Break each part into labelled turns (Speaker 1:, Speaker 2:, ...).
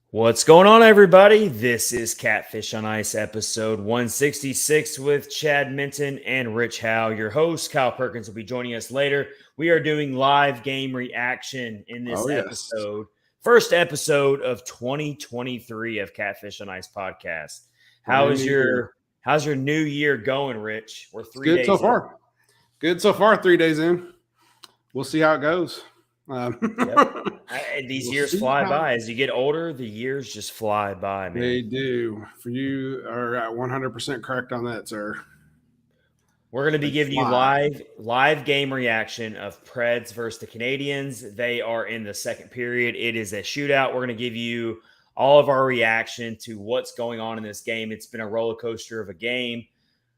Speaker 1: What's going on, everybody? This is Catfish on Ice, episode 166 with Chad Minton and Rich Howe. Your host, Kyle Perkins, will be joining us later. We are doing live game reaction in this episode. First episode of 2023 of Catfish on Ice podcast. How's your new year going, Rich? We're three days
Speaker 2: so far. Good so far, 3 days in. We'll see how it goes.
Speaker 1: These years fly by. As you get older, the years just fly by, man.
Speaker 2: They do. For you are at 100% correct on that, sir.
Speaker 1: We're going to be giving you live game reaction of Preds versus the Canadiens. They are in the second period. It is a shootout. We're going to give you all of our reaction to what's going on in this game. It's been a roller coaster of a game.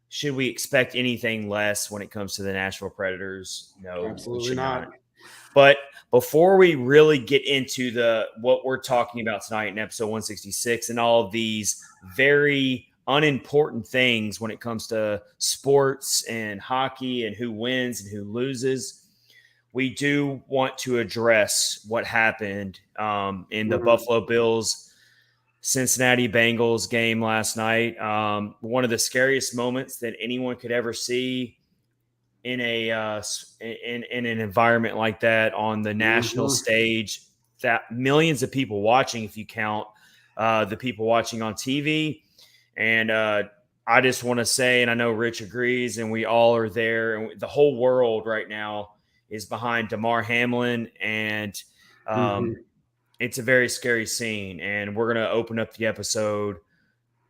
Speaker 1: Should we expect anything less when it comes to the Nashville Predators? No,
Speaker 2: absolutely not.
Speaker 1: But before we really get into what we're talking about tonight in episode 166 and all of these very unimportant things when it comes to sports and hockey and who wins and who loses, we do want to address what happened in the Buffalo Bills Cincinnati Bengals game last night. One of the scariest moments that anyone could ever see in an environment like that on the national stage, that millions of people watching, if you count the people watching on TV. And I just want to say, and I know Rich agrees, and we all are there, and the whole world right now is behind Damar Hamlin, and it's a very scary scene. And we're going to open up the episode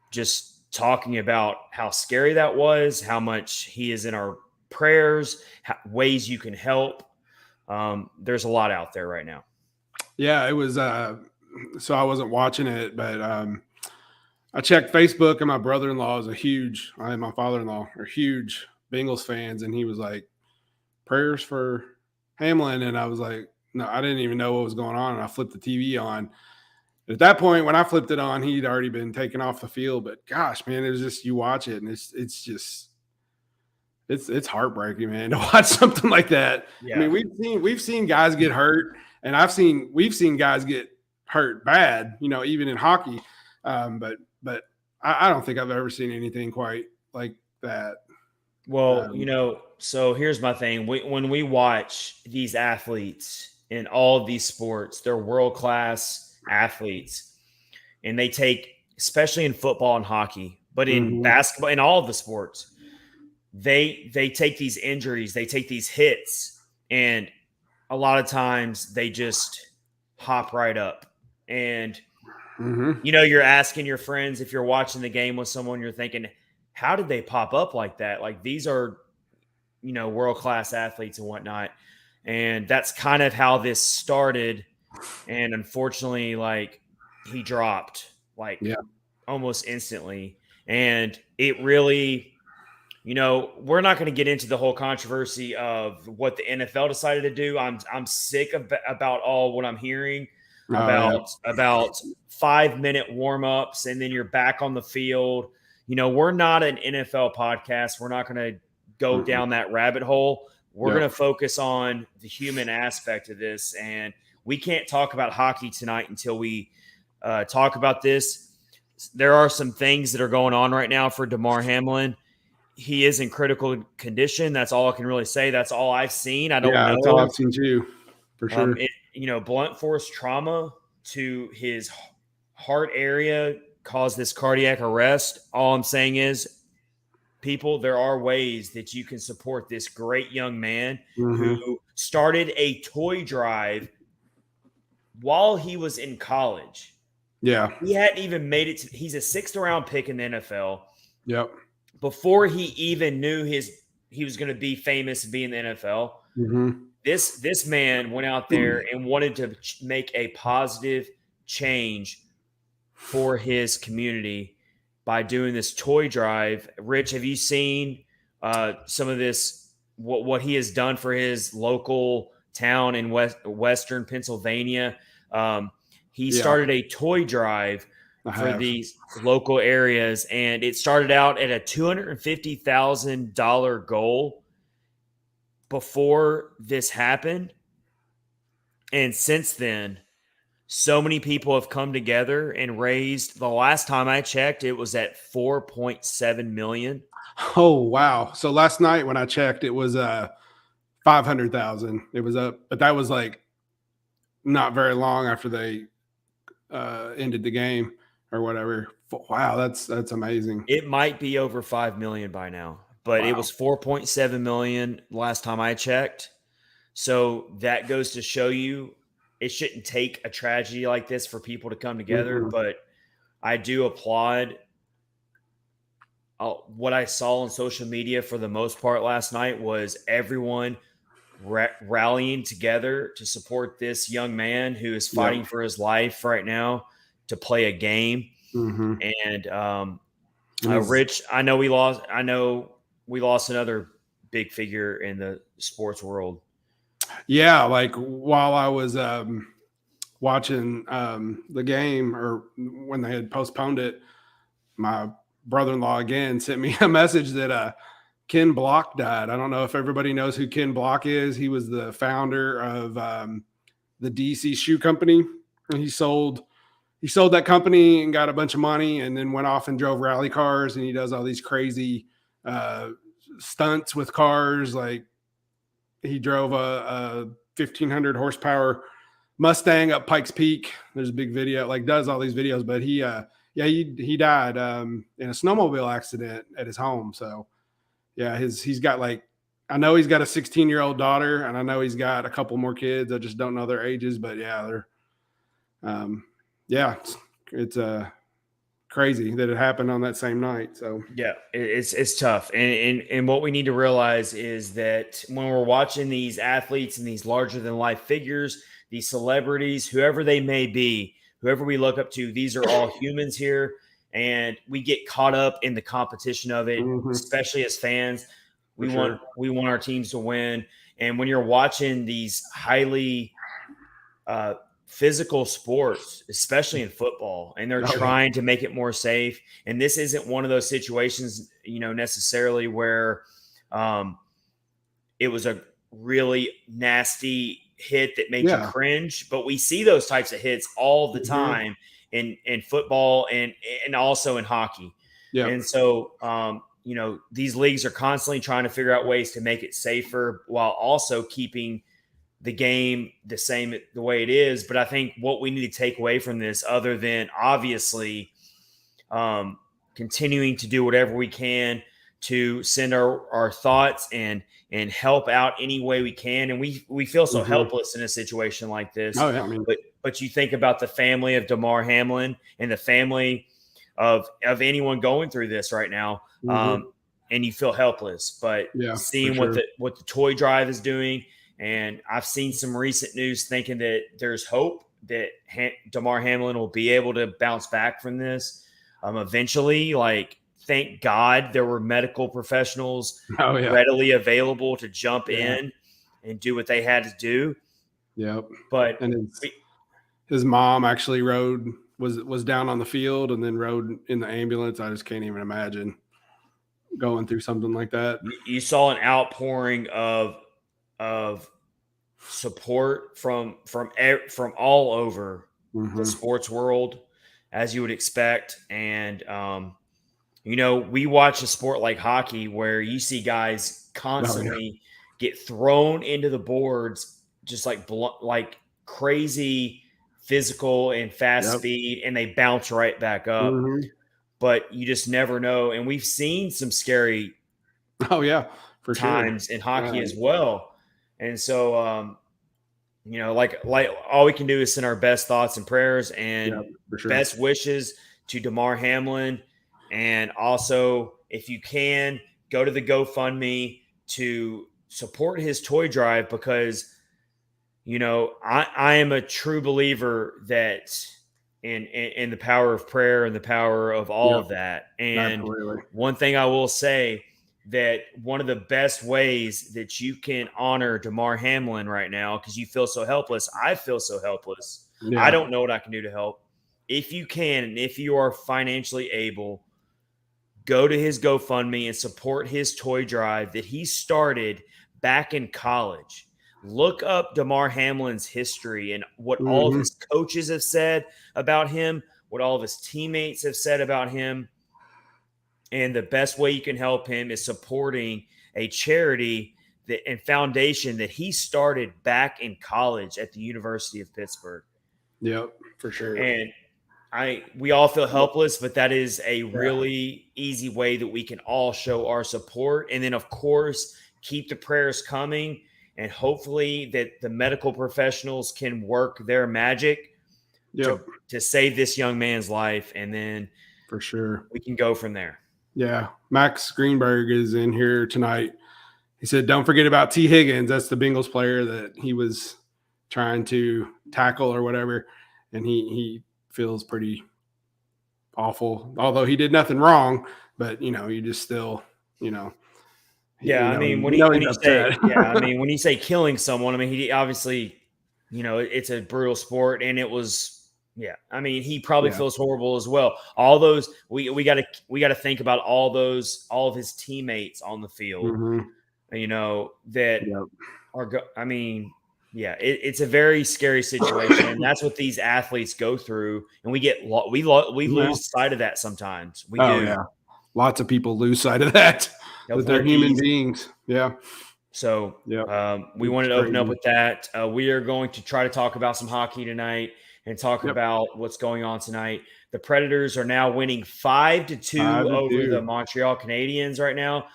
Speaker 1: just talking about how scary that was, how much he is in our prayers, ways you can help. There's a lot out there right now.
Speaker 2: Yeah, it was so I wasn't watching it, but I checked Facebook, and my brother-in-law and my father-in-law are huge Bengals fans, and he was like, prayers for Hamlin. And I was like, no, I didn't even know what was going on. And I flipped the TV on. At that point, when I flipped it on, he'd already been taken off the field. But gosh, man, it was just, you watch it, and it's heartbreaking, man, to watch something like that. Yeah. I mean, we've seen guys get hurt, and we've seen guys get hurt bad, even in hockey. But I don't think I've ever seen anything quite like that.
Speaker 1: Well, so here's my thing. When we watch these athletes in all of these sports, they're world-class athletes, and they take, especially in football and hockey, but in basketball, in all of the sports, they take these injuries, they take these hits, and a lot of times they just hop right up. And, you're asking your friends, if you're watching the game with someone, you're thinking, how did they pop up like that? Like, these are, world-class athletes and whatnot. And that's kind of how this started. And unfortunately, he dropped almost instantly. And it really, we're not going to get into the whole controversy of what the NFL decided to do. I'm sick about all what I'm hearing about 5-minute warm-ups, and then you're back on the field. We're not an NFL podcast. We're not going to go down that rabbit hole. We're going to focus on the human aspect of this, and we can't talk about hockey tonight until we talk about this. There are some things that are going on right now for Damar Hamlin. He is in critical condition. That's all I can really say. That's all I've seen. I don't know.
Speaker 2: That's all I've seen too, for sure.
Speaker 1: Blunt force trauma to his heart area caused this cardiac arrest. All I'm saying is, people, there are ways that you can support this great young man who started a toy drive while he was in college.
Speaker 2: Yeah.
Speaker 1: He hadn't even made it he's a 6th round pick in the NFL.
Speaker 2: Yep.
Speaker 1: Before he even knew he was going to be famous and be in the NFL. This man went out there and wanted to make a positive change for his community by doing this toy drive. Rich, have you seen some of this, what he has done for his local town in western Pennsylvania? He started a toy drive for these local areas, and it started out at a $250,000 goal. before this happened, and since then, so many people have come together and raised. The last time I checked, it was at 4.7 million.
Speaker 2: Oh wow! So last night when I checked, it was 500,000. It was up, but that was like not very long after they ended the game or whatever. Wow, that's amazing.
Speaker 1: It might be over 5 million by now, but it
Speaker 2: Wow.
Speaker 1: was 4.7 million last time I checked. So that goes to show you it shouldn't take a tragedy like this for people to come together.
Speaker 2: Mhm.
Speaker 1: But I do applaud what I saw on social media for the most part last night was everyone rallying together to support this young man who is
Speaker 2: Yep.
Speaker 1: fighting for his life right now to play a game.
Speaker 2: Mhm.
Speaker 1: And
Speaker 2: And his
Speaker 1: Rich, I know we lost. I know we lost another big figure in the sports world.
Speaker 2: Yeah, like while I was watching the game or when they had postponed it, my brother-in-law again sent me a message that Ken Block died. I don't know if everybody knows who Ken Block is. He was the founder of the DC Shoe Company. He sold that company and got a bunch of money, and then went off and drove rally cars. And he does all these crazy uh, stunts with cars. Like he drove a 1,500 horsepower Mustang up Pikes Peak. There's a big video, like does all these videos, but he died in a snowmobile accident at his home. So yeah, he's got like, I know he's got a 16-year-old daughter, and I know he's got a couple more kids. I just don't know their ages, but yeah, they're um, yeah, it's crazy that it happened on that same night. So
Speaker 1: Yeah, it's tough, and what we need to realize is that when we're watching these athletes and these larger than life figures, these celebrities, whoever they may be, whoever we look up to, these are all humans here, and we get caught up in the competition of it, especially as fans.
Speaker 2: for
Speaker 1: We want our teams to win, and when you're watching these highly uh, physical sports, especially in football, and they're
Speaker 2: Oh, yeah.
Speaker 1: trying to make it more safe. And this isn't one of those situations, necessarily where um, it was a really nasty hit that made you
Speaker 2: Yeah.
Speaker 1: cringe. But we see those types of hits all the time in football and also in hockey.
Speaker 2: Yeah.
Speaker 1: And so, these leagues are constantly trying to figure out ways to make it safer while also keeping the game the same the way it is. But I think what we need to take away from this, other than obviously continuing to do whatever we can to send our thoughts and help out any way we can. And we feel so helpless in a situation like this.
Speaker 2: Oh yeah. I mean,
Speaker 1: But you think about the family of Damar Hamlin and the family of anyone going through this right now. And you feel helpless, but
Speaker 2: yeah,
Speaker 1: seeing
Speaker 2: for sure.
Speaker 1: what the toy drive is doing, and I've seen some recent news thinking that there's hope that Damar Hamlin will be able to bounce back from this eventually. Like, thank God there were medical professionals
Speaker 2: Oh yeah.
Speaker 1: readily available to jump
Speaker 2: Yeah.
Speaker 1: in and do what they had to do.
Speaker 2: Yep.
Speaker 1: But
Speaker 2: And his mom actually was down on the field and then rode in the ambulance. I just can't even imagine going through something like that.
Speaker 1: you saw an outpouring of support from all over the sports world, as you would expect. And we watch a sport like hockey where you see guys constantly get thrown into the boards just like crazy physical and fast speed, and they bounce right back up. But you just never know. And we've seen some scary
Speaker 2: Oh yeah, for
Speaker 1: times
Speaker 2: sure.
Speaker 1: in hockey as well. And so, like all we can do is send our best thoughts and prayers and
Speaker 2: for sure.
Speaker 1: best wishes to Damar Hamlin. And also, if you can, go to the GoFundMe to support his toy drive, because, I am a true believer that in the power of prayer and the power of all of that. And
Speaker 2: Absolutely.
Speaker 1: one thing I will say, that one of the best ways that you can honor Damar Hamlin right now, because you feel so helpless. I feel so helpless.
Speaker 2: Yeah.
Speaker 1: I don't know what I can do to help. If you can, and if you are financially able, go to his GoFundMe and support his toy drive that he started back in college. Look up DeMar Hamlin's history and what all of
Speaker 2: Mm-hmm.
Speaker 1: his coaches have said about him, what all of his teammates have said about him. And the best way you can help him is supporting a charity and foundation that he started back in college at the University of Pittsburgh.
Speaker 2: Yep, for sure.
Speaker 1: And we all feel helpless, but that is a really easy way that we can all show our support. And then, of course, keep the prayers coming, and hopefully that the medical professionals can work their magic to save this young man's life. And then
Speaker 2: for sure
Speaker 1: we can go from there.
Speaker 2: Yeah. Max Greenberg is in here tonight. He said, don't forget about T. Higgins. That's the Bengals player that he was trying to tackle or whatever. And he feels pretty awful, although he did nothing wrong, but you just still,
Speaker 1: Yeah, I mean, when you say killing someone, I mean, he obviously, it's a brutal sport, and it was, I mean, he probably feels horrible as well. All those we got to think about all of his teammates on the field, that are. I mean, it's a very scary situation, and that's what these athletes go through, and we lose sight of that sometimes. We do.
Speaker 2: Yeah, lots of people lose sight of that. That they're human beings. Yeah.
Speaker 1: So we wanted to open up with that. We are going to try to talk about some hockey tonight and talk about what's going on tonight. The Predators are now winning 5-2 over the Montreal Canadiens right now.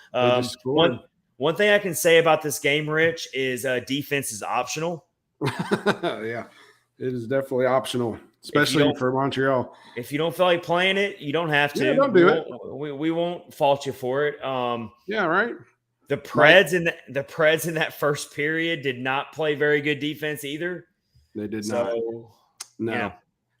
Speaker 1: One thing I can say about this game, Rich, is defense is optional.
Speaker 2: Yeah, it is definitely optional, especially for Montreal.
Speaker 1: If you don't feel like playing it, you don't have to.
Speaker 2: Don't do it.
Speaker 1: We won't fault you for it.
Speaker 2: Right.
Speaker 1: The Preds in that first period did not play very good defense either.
Speaker 2: They did not. No.
Speaker 1: Yeah.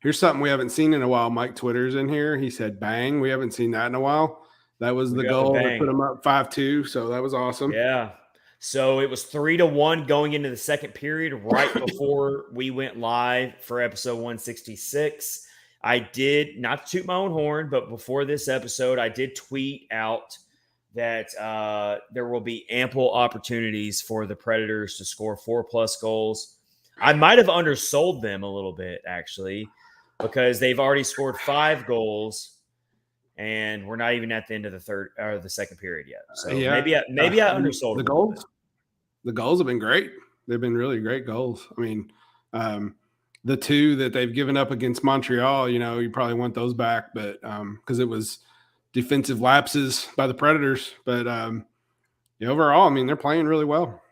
Speaker 2: Here's something we haven't seen in a while. Mike Twitter's in here. He said, "Bang!" We haven't seen that in a while. That was the goal to put them up 5-2. So that was awesome.
Speaker 1: Yeah. So it was 3-1 going into the second period, right before we went live for episode 166. I did, not to toot my own horn, but before this episode, I did tweet out that there will be ample opportunities for the Predators to score 4+ goals. I might have undersold them a little bit, actually, because they've already scored 5 goals. And we're not even at the end of the third or the second period yet. So maybe I undersold
Speaker 2: the goals. The goals have been great. They've been really great goals. I mean, the 2 that they've given up against Montreal, you probably want those back, but because it was defensive lapses by the Predators. But overall, I mean, they're playing really well.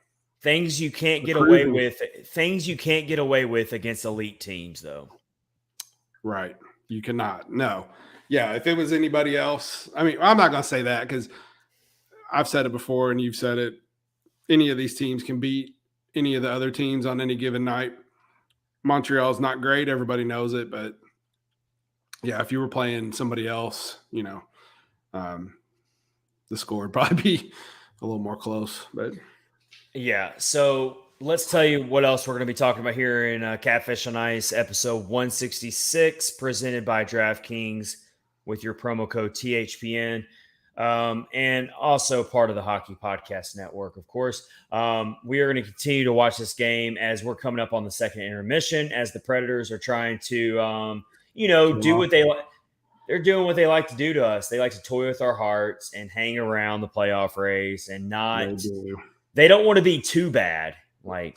Speaker 1: Things you can't get away with. Things you can't get away with against elite teams, though.
Speaker 2: Right. You cannot. No. Yeah, if it was anybody else, I mean, I'm not going to say that because I've said it before and you've said it. Any of these teams can beat any of the other teams on any given night. Montreal's not great. Everybody knows it. But, if you were playing somebody else, the score would probably be a little more close. But
Speaker 1: so let's tell you what else we're going to be talking about here in Catfish on Ice, episode 166, presented by DraftKings, with your promo code THPN, and also part of the Hockey Podcast Network, of course. We are going to continue to watch this game as we're coming up on the second intermission, as the Predators are trying to, do what they like. They're doing what they like to do to us. They like to toy with our hearts and hang around the playoff race and not. They don't want to be too bad. Like,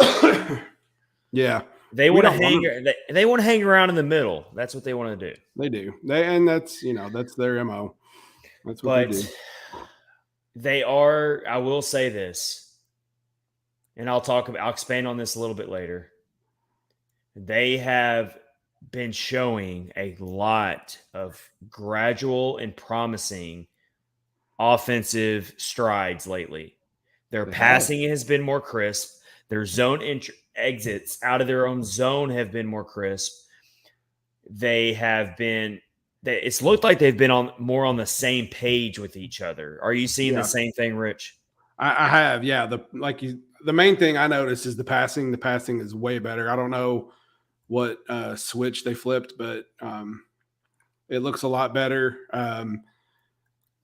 Speaker 1: They want to hang. They want to hang around in the middle. That's what they want to do.
Speaker 2: They do. That's their MO. That's what they do.
Speaker 1: They are. I will say this, and I'll expand on this a little bit later. They have been showing a lot of gradual and promising offensive strides lately. Their passing has been more crisp. Their zone exits out of their own zone have been more crisp. It's looked like they've been more on the same page with each other. Are you seeing the same thing, Rich?
Speaker 2: I have, yeah. The main thing I noticed is the passing. The passing is way better. I don't know what switch they flipped, but it looks a lot better.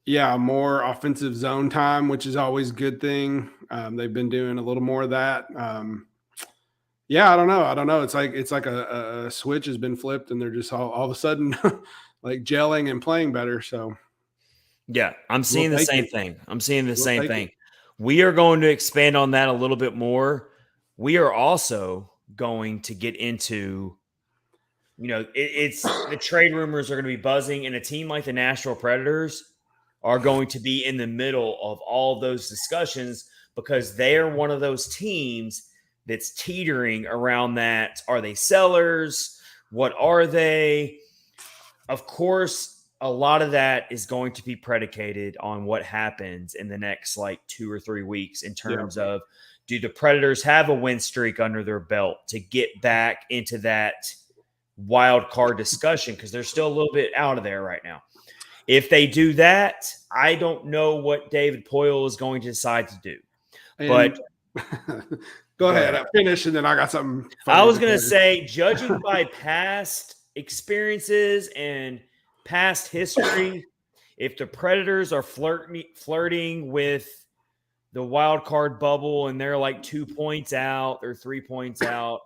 Speaker 2: Yeah, more offensive zone time, which is always a good thing. They've been doing a little more of that. Yeah, I don't know. It's like a switch has been flipped, and they're just all of a sudden like gelling and playing better. So
Speaker 1: Yeah, I'm
Speaker 2: we'll
Speaker 1: seeing the
Speaker 2: take
Speaker 1: same
Speaker 2: it.
Speaker 1: thing. I'm seeing the
Speaker 2: We'll
Speaker 1: same
Speaker 2: take it.
Speaker 1: thing. We are going to expand on that a little bit more. We are also going to get into, it's the trade rumors are going to be buzzing, and a team like the Nashville Predators are going to be in the middle of all those discussions because they are one of those teams that's teetering around that. Are they sellers? What are they? Of course, a lot of that is going to be predicated on what happens in the next like 2 or 3 weeks in
Speaker 2: Yeah,
Speaker 1: terms of, do the Predators have a win streak under their belt to get back into that wild card discussion? Because they're still a little bit out of there right now. If they do that, I don't know what David Poyle is going to decide to do.
Speaker 2: and
Speaker 1: But
Speaker 2: go
Speaker 1: go
Speaker 2: ahead.
Speaker 1: ahead.
Speaker 2: I finish, and then I got something
Speaker 1: I
Speaker 2: funny
Speaker 1: was
Speaker 2: to
Speaker 1: going to
Speaker 2: say.
Speaker 1: say, judging by past experiences and past history, if the Predators are flirting with the wild card bubble and they're like 2 points out or 3 points out,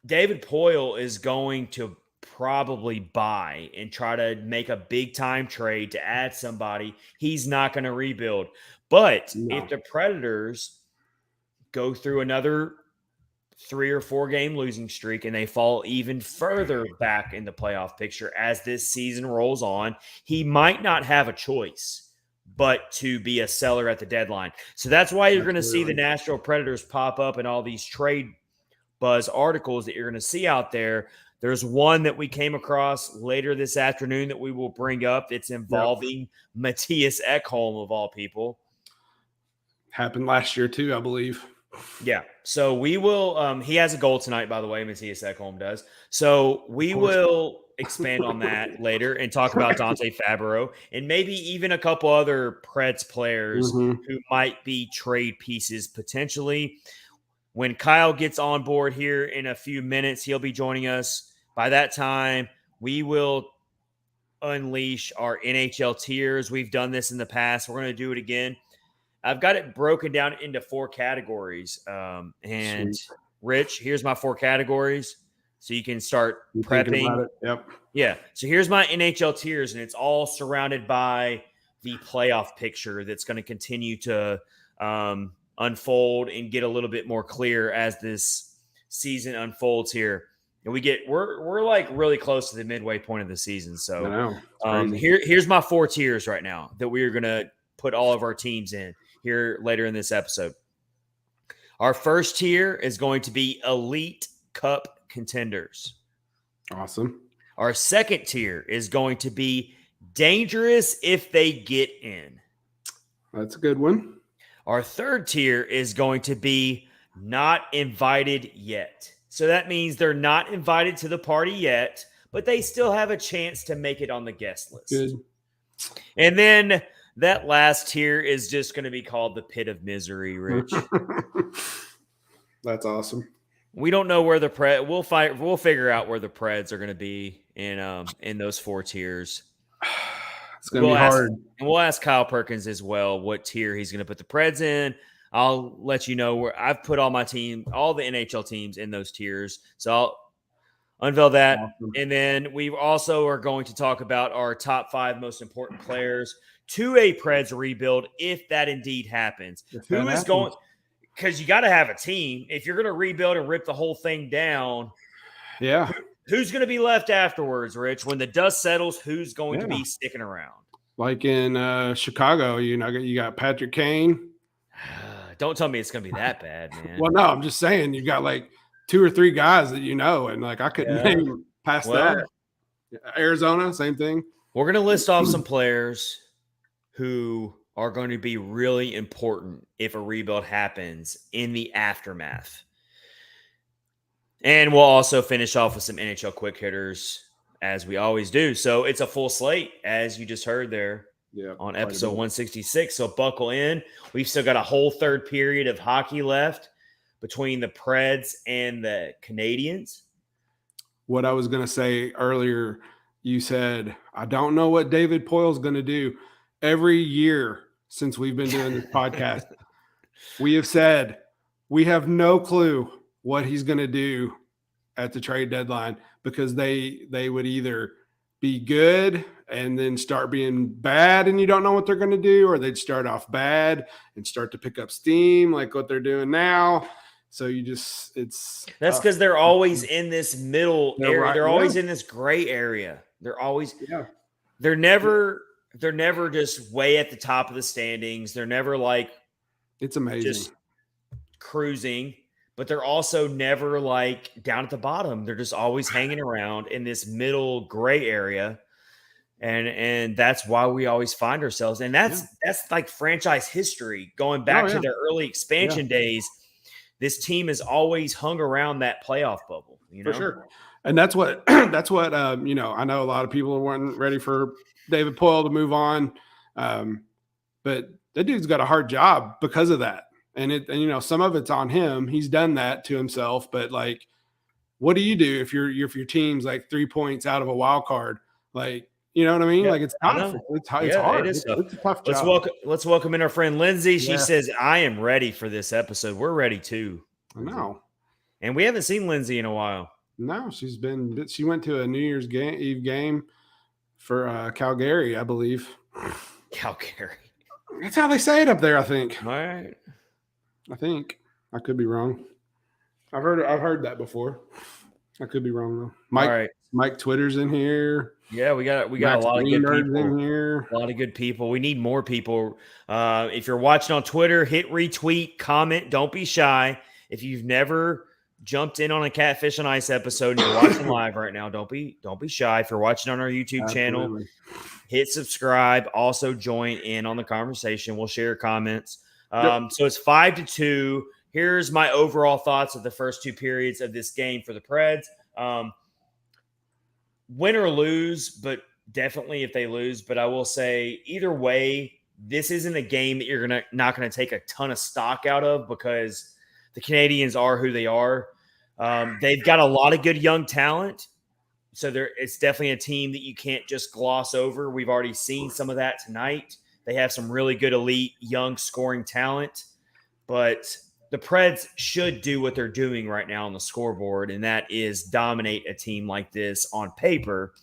Speaker 1: David Poyle is going to probably buy and try to make a big time trade to add somebody. He's not going to rebuild. But if
Speaker 2: No.
Speaker 1: the Predators go through another 3 or 4 game losing streak and they fall even further back in the playoff picture as this season rolls on, he might not have a choice but to be a seller at the deadline. So that's why you're going to see the
Speaker 2: Absolutely.
Speaker 1: Nashville Predators pop up in all these trade buzz articles that you're going to see out there. There's one that we came across later this afternoon that we will bring up. It's
Speaker 2: Yep.
Speaker 1: involving Matthias Ekholm, of all people.
Speaker 2: Happened last year too, I believe.
Speaker 1: Yeah. So we will he has a goal tonight, by the way, Matthias Ekholm does. So we will expand on that later and talk about Dante Fabro and maybe even a couple other Preds players
Speaker 2: Mhm.
Speaker 1: who might be trade pieces potentially. When Kyle gets on board here in a few minutes, he'll be joining us. By that time, we will unleash our NHL tiers. We've done this in the past. We're going to do it again. I've got it broken down into 4 categories. And
Speaker 2: Sweet.
Speaker 1: Rich, here's my 4 categories. So you can start
Speaker 2: You thinking
Speaker 1: prepping.
Speaker 2: about it? Yep.
Speaker 1: Yeah. So here's my NHL tiers, and it's all surrounded by the playoff picture that's going to continue to unfold and get a little bit more clear as this season unfolds here. And we're like really close to the midway point of the season.
Speaker 2: I
Speaker 1: So
Speaker 2: know. It's crazy.
Speaker 1: here's my 4 tiers right now that we are going to put all of our teams in here later in this episode. Our first tier is going to be Elite Cup contenders.
Speaker 2: Awesome.
Speaker 1: Our second tier is going to be dangerous if they get in.
Speaker 2: That's a good one.
Speaker 1: Our third tier is going to be not invited yet. So that means they're not invited to the party yet, but they still have a chance to make it on the guest list.
Speaker 2: Good.
Speaker 1: And then that last tier is just going to be called the pit of misery, Rich.
Speaker 2: That's awesome.
Speaker 1: We don't know where the we'll figure out where the Preds are going to be in those 4 tiers.
Speaker 2: It's going to be hard.
Speaker 1: And we'll ask Kyle Perkins as well what tier he's going to put the Preds in. I'll let you know where I've put all the NHL teams in those tiers. So I'll unveil that.
Speaker 2: Awesome.
Speaker 1: And then we also are going to talk about our top 5 most important players to a Preds rebuild if that indeed happens. Who is going – because you got to have a team. If you're going to rebuild and rip the whole thing down,
Speaker 2: yeah,
Speaker 1: who's going to be left afterwards, Rich? When the dust settles, who's going to be sticking around?
Speaker 2: Like in Chicago, you got Patrick Kane.
Speaker 1: Don't tell me it's going to be that bad, man.
Speaker 2: Well, no, I'm just saying you got like 2 or 3 guys that and like I couldn't name past that. Arizona, same thing.
Speaker 1: We're going to list off some players who are going to be really important if a rebuild happens in the aftermath. And we'll also finish off with some NHL quick hitters, as we always do. So it's a full slate, as you just heard there on episode 166. So buckle in. We've still got a whole third period of hockey left between the Preds and the Canadiens.
Speaker 2: What I was going to say earlier, you said, I don't know what David Poyle's going to do. Every year since we've been doing this podcast, we have said we have no clue what he's going to do at the trade deadline, because they would either be good and then start being bad and you don't know what they're going to do, or they'd start off bad and start to pick up steam like what they're doing now. So
Speaker 1: that's because they're always in this middle area.
Speaker 2: Right,
Speaker 1: they're always in this gray area. They're never just way at the top of the standings. They're never like,
Speaker 2: it's amazing,
Speaker 1: just cruising, but they're also never like down at the bottom. They're just always hanging around in this middle gray area. And that's why we always find ourselves. And that's like franchise history going back to their early expansion days. This team has always hung around that playoff bubble,
Speaker 2: For sure. And that's what I know a lot of people weren't ready for David Poyle to move on. But that dude's got a hard job because of that. And some of it's on him. He's done that to himself, but like, what do you do if your team's like 3 points out of a wild card? Like, you know what I mean? Like, it's tough. It's hard. It's a tough job.
Speaker 1: Let's welcome in our friend Lindsay. She says, I am ready for this episode. We're ready too.
Speaker 2: I know.
Speaker 1: And we haven't seen Lindsay in a while.
Speaker 2: No, she went to a New Year's Eve game for Calgary, I believe.
Speaker 1: Calgary.
Speaker 2: That's how they say it up there, I think.
Speaker 1: All right.
Speaker 2: I think. I could be wrong. I've heard that before. I could be wrong though. Mike Twitter's in here.
Speaker 1: Yeah, we got a lot of good people
Speaker 2: in here.
Speaker 1: A lot of good people. We need more people. If you're watching on Twitter, hit retweet, comment. Don't be shy. If you've never jumped in on a Catfish on Ice episode and you're watching live right now, don't be shy. If you're watching on our YouTube channel, hit subscribe. Also join in on the conversation. We'll share comments. So it's 5-2. Here's my overall thoughts of the first two periods of this game for the Preds. Win or lose, but definitely if they lose. But I will say either way, this isn't a game that you're not going to take a ton of stock out of, because the Canadiens are who they are. They've got a lot of good young talent. So it's definitely a team that you can't just gloss over. We've already seen some of that tonight. They have some really good elite young scoring talent. But the Preds should do what they're doing right now on the scoreboard, and that is dominate a team like this on paper.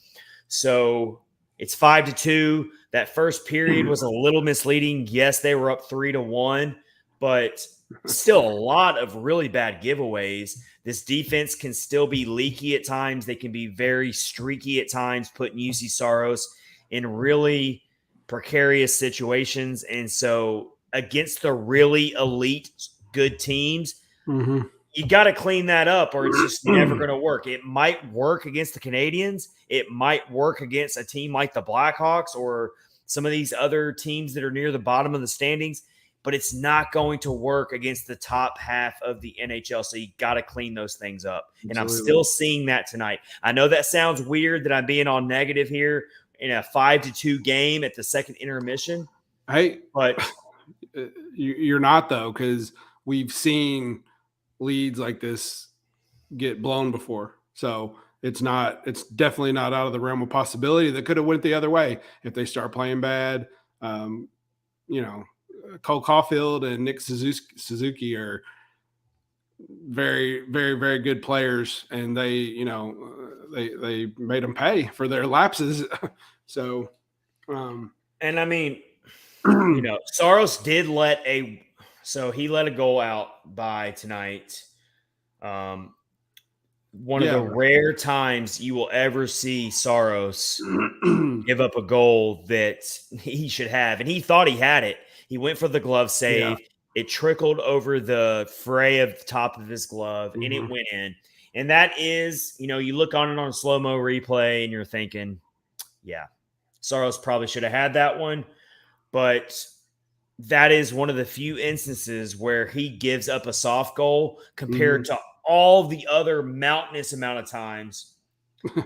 Speaker 1: So it's 5-2. That first period was a little misleading. Yes, they were up 3-1, but still a lot of really bad giveaways. This defense can still be leaky at times. They can be very streaky at times, putting UC Saros in really precarious situations. And so against the really elite good teams, you got to clean that up, or it's just never going to work. It might work against the Canadiens. It might work against a team like the Blackhawks or some of these other teams that are near the bottom of the standings, but it's not going to work against the top half of the NHL. So you got to clean those things up. Absolutely. And I'm still seeing that tonight. I know that sounds weird that I'm being all negative here in a 5-2 game at the second intermission.
Speaker 2: Hey,
Speaker 1: but
Speaker 2: you're not though, because we've seen leads like this get blown before. So it's definitely not out of the realm of possibility. That could have went the other way if they start playing bad. Cole Caulfield and Nick Suzuki are very, very, very good players, and they made them pay for their lapses. So,
Speaker 1: and I mean, Saros did let a goal out by tonight. One of the rare times you will ever see Saros give up a goal that he should have. And he thought he had it. He went for the glove save. Yeah. It trickled over the fray of the top of his glove, and it went in. And that is, you look on it on a slow-mo replay, and you're thinking, yeah, Saros probably should have had that one. But that is one of the few instances where he gives up a soft goal compared to all the other mountainous amount of times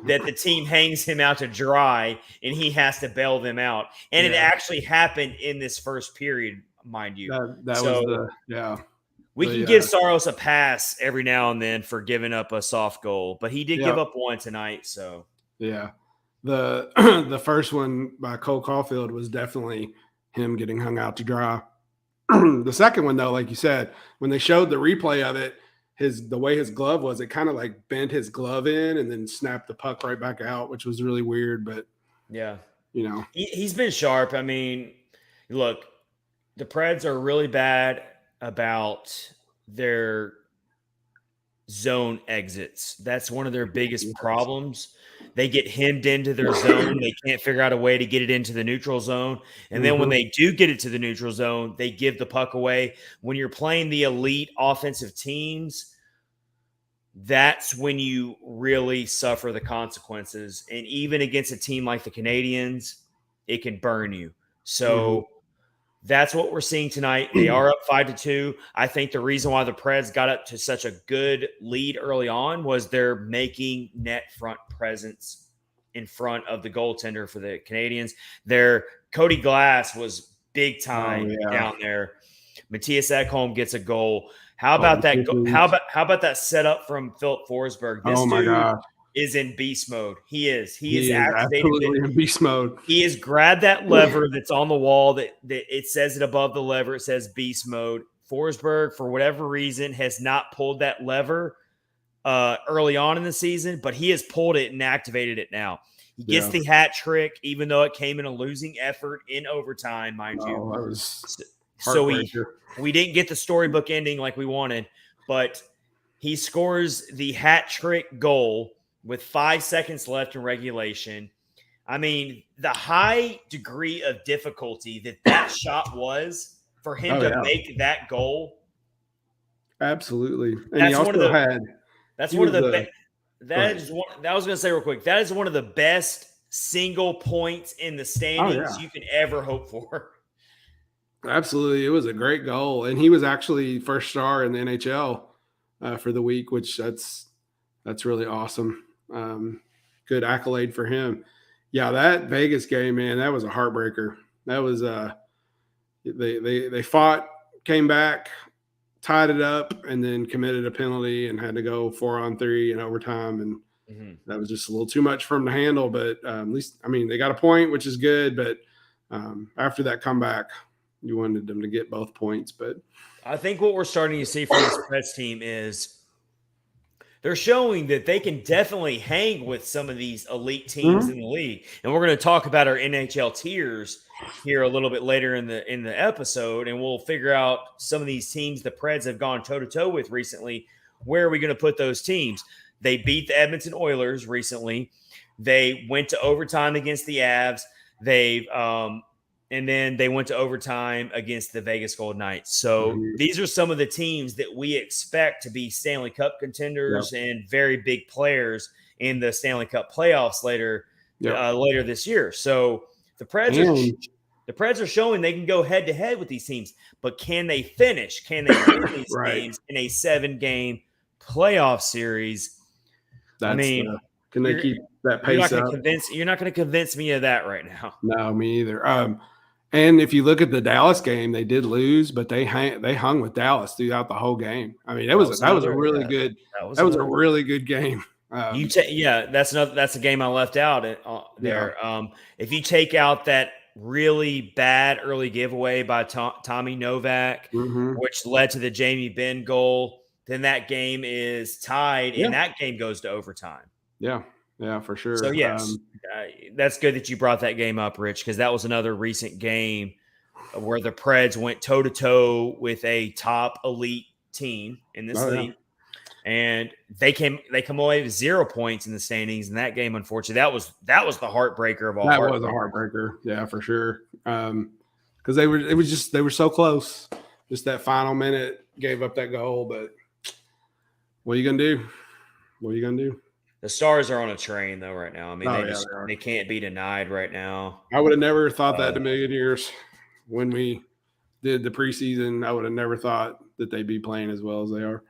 Speaker 1: that the team hangs him out to dry and he has to bail them out. And it actually happened in this first period, mind you. We can give Saros a pass every now and then for giving up a soft goal, but he did give up one tonight. So,
Speaker 2: yeah. The the first one by Cole Caulfield was definitely him getting hung out to dry. The second one, though, like you said, when they showed the replay of it, the way his glove was, it kind of like bent his glove in and then snapped the puck right back out, which was really weird. But
Speaker 1: Yeah.
Speaker 2: you know,
Speaker 1: He's been sharp. I mean, look, the Preds are really bad about their zone exits. That's one of their biggest problems. They get hemmed into their zone. They can't figure out a way to get it into the neutral zone. And then when they do get it to the neutral zone, they give the puck away. When you're playing the elite offensive teams, that's when you really suffer the consequences. And even against a team like the Canadiens, it can burn you. So that's what we're seeing tonight. They are up 5-2. I think the reason why the Preds got up to such a good lead early on was they're making net front presence in front of the goaltender for the Canadiens. Their Cody Glass was big time down there. Matthias Ekholm gets a goal. How about that? How about that setup from Philip Forsberg? This dude is in beast mode. He is. He is
Speaker 2: absolutely in beast mode.
Speaker 1: He has grabbed that lever that's on the wall that it says it above the lever. It says beast mode. Forsberg, for whatever reason, has not pulled that lever early on in the season, but he has pulled it and activated it now. He gets the hat trick, even though it came in a losing effort in overtime, mind you.
Speaker 2: That was
Speaker 1: so we didn't get the storybook ending like we wanted, but he scores the hat trick goal with 5 seconds left in regulation. I mean, the high degree of difficulty that shot was for him to make that goal.
Speaker 2: Absolutely. And he also had –
Speaker 1: that's one of the – that is one – I was going to say real quick, that is one of the best single points in the standings you can ever hope for.
Speaker 2: Absolutely. It was a great goal. And he was actually first star in the NHL for the week, which that's really awesome. Good accolade for him. Yeah, that Vegas game, man, that was a heartbreaker. That was they fought, came back, tied it up, and then committed a penalty and had to go 4-on-3 in overtime. And that was just a little too much for them to handle. But at least, I mean, they got a point, which is good. But after that comeback, you wanted them to get both points. But
Speaker 1: I think what we're starting to see from this Preds team is they're showing that they can definitely hang with some of these elite teams in the league. And we're going to talk about our NHL tiers here a little bit later in the episode, and we'll figure out some of these teams the Preds have gone toe-to-toe with recently. Where are we going to put those teams? They beat the Edmonton Oilers recently. They went to overtime against the Avs. And then they went to overtime against the Vegas Golden Knights. So these are some of the teams that we expect to be Stanley Cup contenders and very big players in the Stanley Cup playoffs later this year. So the Preds are showing they can go head to head with these teams, but can they finish? Can they win these games in a 7-game playoff series?
Speaker 2: Can they keep that pace up?
Speaker 1: You're not going to convince me of that right now.
Speaker 2: No, me either. And if you look at the Dallas game, they did lose, but they hung with Dallas throughout the whole game. I mean, that was a really good game.
Speaker 1: That's a game I left out there. If you take out that really bad early giveaway by Tommy Novak, which led to the Jamie Benn goal, then that game is tied, and that game goes to overtime.
Speaker 2: Yeah, for sure.
Speaker 1: So, yes, that's good that you brought that game up, Rich, because that was another recent game where the Preds went toe-to-toe with a top elite team in this league. And they come away with 0 points in the standings in that game, unfortunately. That was the heartbreaker of all.
Speaker 2: That was a heartbreaker, yeah, for sure. Because they were so close. Just that final minute gave up that goal, but what are you gonna do?
Speaker 1: The Stars are on a train, though, right now. I mean, they can't be denied right now.
Speaker 2: I would have never thought that in a million years. When we did the preseason, I would have never thought that they'd be playing as well as they are.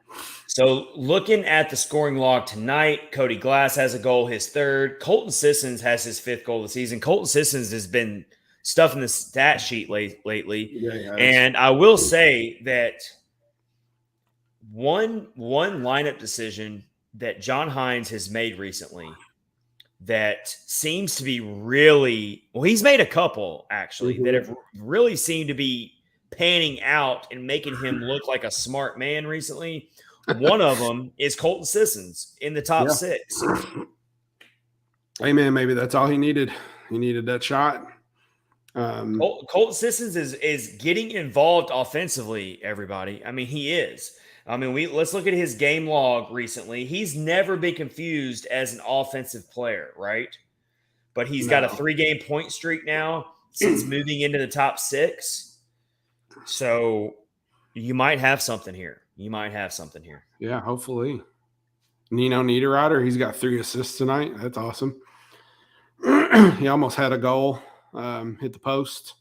Speaker 1: So, looking at the scoring log tonight, Cody Glass has a goal, his third. Colton Sissons has his 5th goal of the season. Colton Sissons has been stuffing the stat sheet lately. And I will say that one lineup decision that John Hines has made recently that seems to be really well. He's made a couple actually that have really seemed to be panning out and making him look like a smart man recently. One of them is Colton Sissons in the top 6.
Speaker 2: Hey man, maybe that's all he needed. He needed that shot.
Speaker 1: Colton Sissons is getting involved offensively. Everybody, I mean, he is. I mean, let's look at his game log recently. He's never been confused as an offensive player, right? But he's got a 3-game point streak now since moving into the top 6. So you might have something here.
Speaker 2: Yeah, hopefully. Nino Niederreiter, he's got 3 assists tonight. That's awesome. He almost had a goal, hit the post.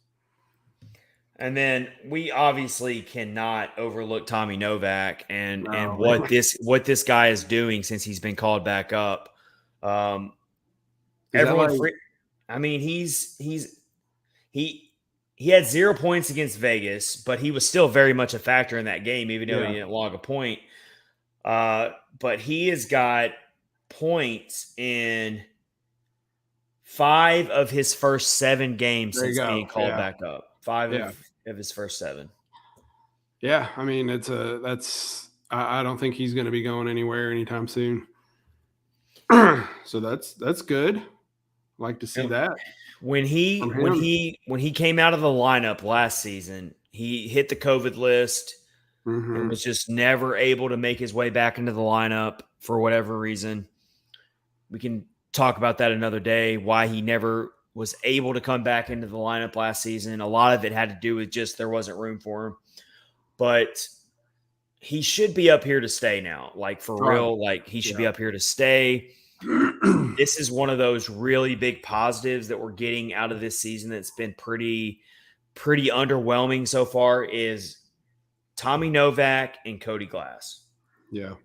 Speaker 2: And
Speaker 1: then we obviously cannot overlook Tommy Novak and what this guy is doing since he's been called back up. Everyone, he had 0 points against Vegas, but he was still very much a factor in that game, even though he didn't log a point. But he has got points in 5 of his first 7 games since being called back up. 5 of his first 7.
Speaker 2: Yeah, I mean I don't think he's going to be going anywhere anytime soon. So that's good. Like to see that.
Speaker 1: When he came out of the lineup last season, he hit the COVID list and was just never able to make his way back into the lineup for whatever reason. We can talk about that another day, why he never was able to come back into the lineup last season. A lot of it had to do with just there wasn't room for him. But he should be up here to stay now. Like, for real, like, he should be up here to stay. This is one of those really big positives that we're getting out of this season that's been pretty underwhelming so far is Tommy Novak and Cody Glass.
Speaker 2: Yeah.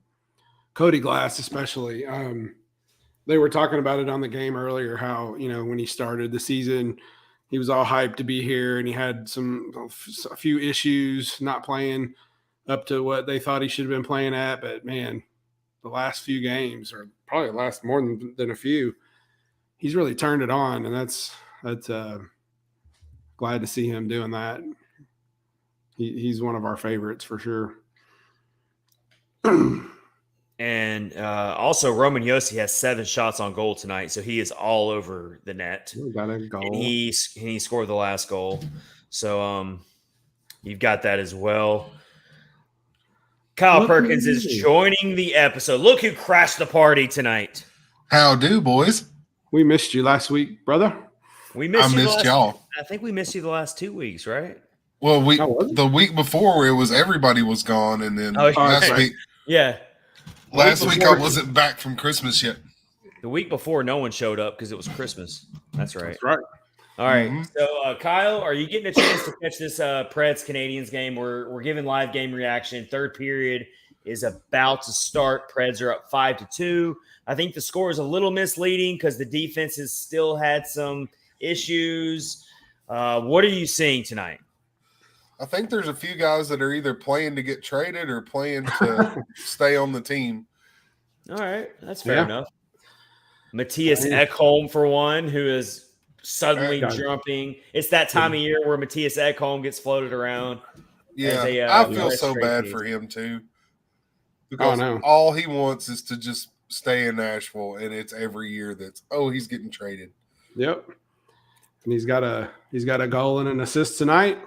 Speaker 2: Cody Glass especially. They were talking about it on the game earlier, how, when he started the season, he was all hyped to be here and he had a few issues not playing up to what they thought he should have been playing at. But man, the last few games, or probably last more than a few, he's really turned it on. And that's glad to see him doing that. He's one of our favorites for sure.
Speaker 1: And also, Roman Yossi has 7 shots on goal tonight, so he is all over the net.
Speaker 2: Got a goal.
Speaker 1: And he scored the last goal. So you've got that as well. Kyle Perkins is joining the episode. Look who crashed the party tonight.
Speaker 3: How do, boys?
Speaker 2: We missed you last week, brother.
Speaker 1: I missed y'all. I think we missed you the last 2 weeks, right?
Speaker 3: Well, the week before it was everybody was gone, and then last week.
Speaker 1: Yeah.
Speaker 3: Last week I wasn't back from Christmas yet.
Speaker 1: The week before, no one showed up because it was Christmas. That's right.
Speaker 2: That's right.
Speaker 1: All right. So, Kyle, are you getting a chance to catch this Preds Canadiens game? We're giving live game reaction. Third period is about to start. Preds are up 5-2. I think the score is a little misleading because the defense has still had some issues. What are you seeing tonight?
Speaker 3: I think there's a few guys that are either playing to get traded or playing to stay on the team.
Speaker 1: All right. That's fair enough. Matthias Ekholm, for one, who is suddenly jumping. It's that time of year where Matthias Ekholm gets floated around.
Speaker 3: Yeah, I feel so bad for him, too. Because all he wants is to just stay in Nashville, and it's every year he's getting traded.
Speaker 2: Yep. And he's got a goal and an assist tonight.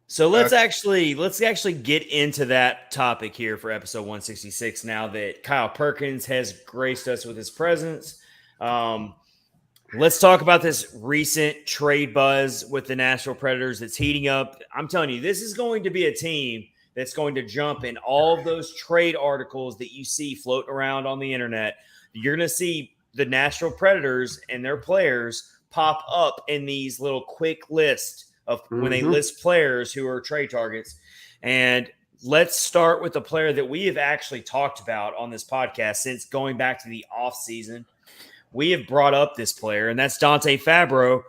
Speaker 1: So let's actually get into that topic here for episode 166 now that Kyle Perkins has graced us with his presence. Let's talk about this recent trade buzz with the Nashville Predators that's heating up. I'm telling you, this is going to be a team that's going to jump in all of those trade articles that you see floating around on the internet. You're going to see the Nashville Predators and their players pop up in these little quick lists of when they list players who are trade targets. And let's start with the player that we have actually talked about on this podcast since going back to the offseason. We have brought up this player, and that's Dante Fabro.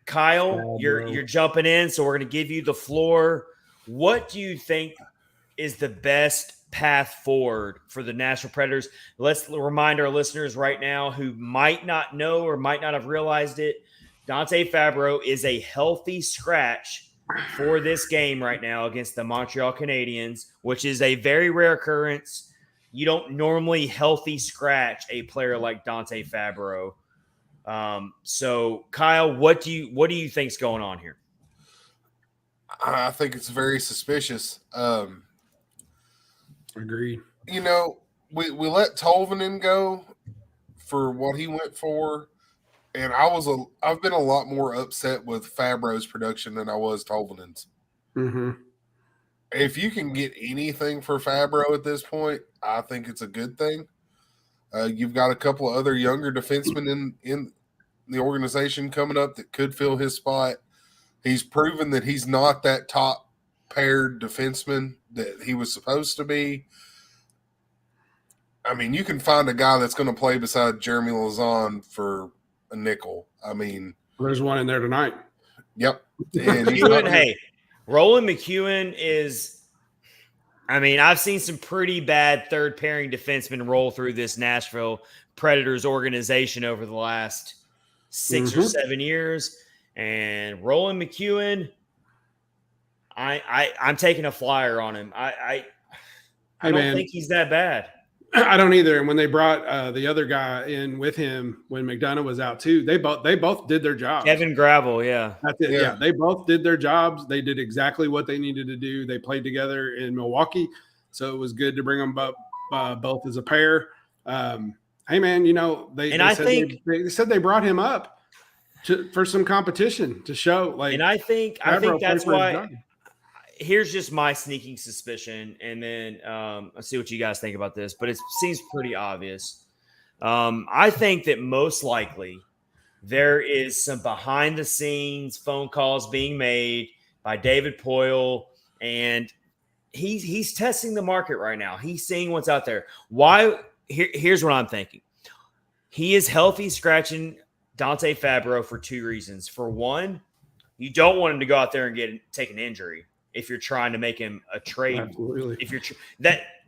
Speaker 1: Kyle, you're jumping in, so we're going to give you the floor. What do you think is the best path forward for the Nashville Predators. Let's remind our listeners right now who might not know or might not have realized it. Dante Fabro is a healthy scratch for this game right now against the Montreal Canadiens, which is a very rare occurrence. You don't normally healthy scratch a player like Dante Fabro. So Kyle, what do you think's going on here?
Speaker 3: I think it's very suspicious.
Speaker 2: Agreed.
Speaker 3: You know, we let Tolvanen go for what he went for, and I've been a lot more upset with Fabro's production than I was Tolvanen's.
Speaker 2: Mm-hmm.
Speaker 3: If you can get anything for Fabro at this point, I think it's a good thing. You've got a couple of other younger defensemen in the organization coming up that could fill his spot. He's proven that he's not that top paired defenseman that he was supposed to be. I mean, you can find a guy that's going to play beside Jeremy Lauzon for a nickel. I mean,
Speaker 2: there's one in there tonight.
Speaker 3: Yep.
Speaker 1: And Roland McEwen is, I mean, I've seen some pretty bad third pairing defensemen roll through this Nashville Predators organization over the last 6 or 7 years. And Roland McEwen, I'm taking a flyer on him. I don't think he's that bad.
Speaker 2: I don't either. And when they brought the other guy in with him when McDonough was out too, they both did their jobs.
Speaker 1: Kevin Gravel, yeah.
Speaker 2: That's it. Yeah, they both did their jobs. They did exactly what they needed to do. They played together in Milwaukee, so it was good to bring them both as a pair. Hey man, you know they said they brought him up for some competition to show. Like,
Speaker 1: and I think that's why. Here's just my sneaking suspicion, and then I'll see what you guys think about this, but it seems pretty obvious. I think that most likely there is some behind-the-scenes phone calls being made by David Poile, and he's testing the market right now. He's seeing what's out there. Why? Here's what I'm thinking. He is healthy scratching Dante Fabro for two reasons. For one, you don't want him to go out there and take an injury. If you're trying to make him a trade,
Speaker 2: absolutely.
Speaker 1: If you're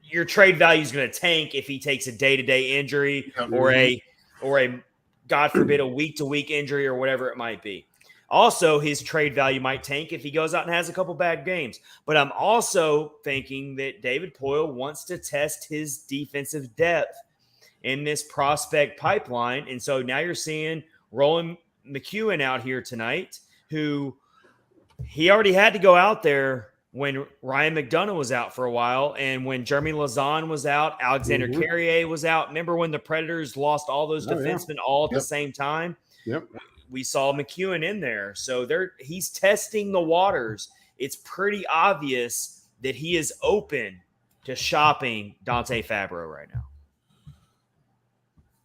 Speaker 1: your trade value is going to tank if he takes a day-to-day injury or a God forbid a week-to-week injury or whatever it might be. Also, his trade value might tank if he goes out and has a couple bad games. But I'm also thinking that David Poile wants to test his defensive depth in this prospect pipeline, and so now you're seeing Roland McEwen out here tonight, who. He already had to go out there when Ryan McDonough was out for a while, and when Jeremy Lauzon was out, Alexander Carrier was out. Remember when the Predators lost all those defensemen all at the same time?
Speaker 2: Yep.
Speaker 1: We saw McEwen in there. So he's testing the waters. It's pretty obvious that he is open to shopping Dante Fabro right now.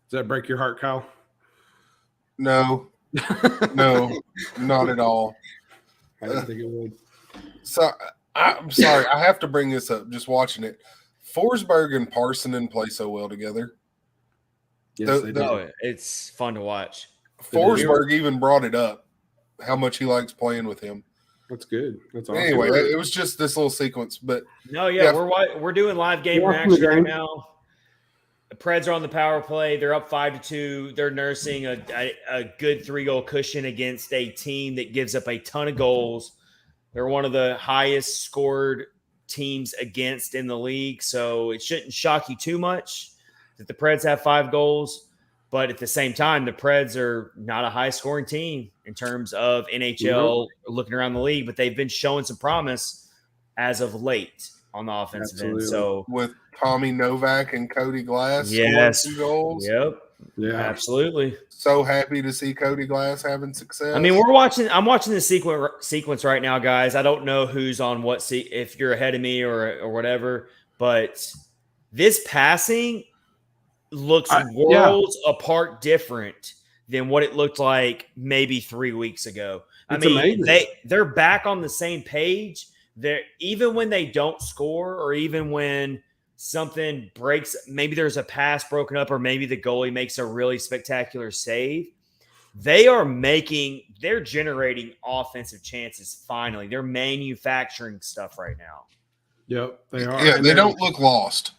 Speaker 2: Does that break your heart, Kyle?
Speaker 3: No, not at all.
Speaker 2: I didn't think it would.
Speaker 3: So I'm sorry, I have to bring this up. Just watching it, Forsberg and Parsonen play so well together.
Speaker 2: Yes, they do.
Speaker 1: It's fun to watch.
Speaker 3: Forsberg even brought it up how much he likes playing with him.
Speaker 2: That's good. That's awesome.
Speaker 3: Anyway, it was just this little sequence, but
Speaker 1: we're doing live game reaction right now. The Preds are on the power play. They're up 5-2. They're nursing a good 3-goal cushion against a team that gives up a ton of goals. They're one of the highest scored teams against in the league, so it shouldn't shock you too much that the Preds have 5 goals. But at the same time, the Preds are not a high-scoring team in terms of NHL looking around the league, but they've been showing some promise as of late on the offensive end. So
Speaker 3: with Tommy Novak and Cody Glass, 2 goals.
Speaker 1: Yep. Yeah, absolutely.
Speaker 3: So happy to see Cody Glass having success.
Speaker 1: I mean, I'm watching the sequence right now, guys. I don't know who's on what seat, if you're ahead of me or whatever, but this passing looks worlds apart different than what it looked like maybe 3 weeks ago.
Speaker 2: It's amazing.
Speaker 1: They're back on the same page. They're, even when they don't score, or even when something breaks, maybe there's a pass broken up, or maybe the goalie makes a really spectacular save, they're generating offensive chances finally. They're manufacturing stuff right now.
Speaker 2: Yep, they are.
Speaker 3: Yeah,
Speaker 2: and
Speaker 3: they don't look lost.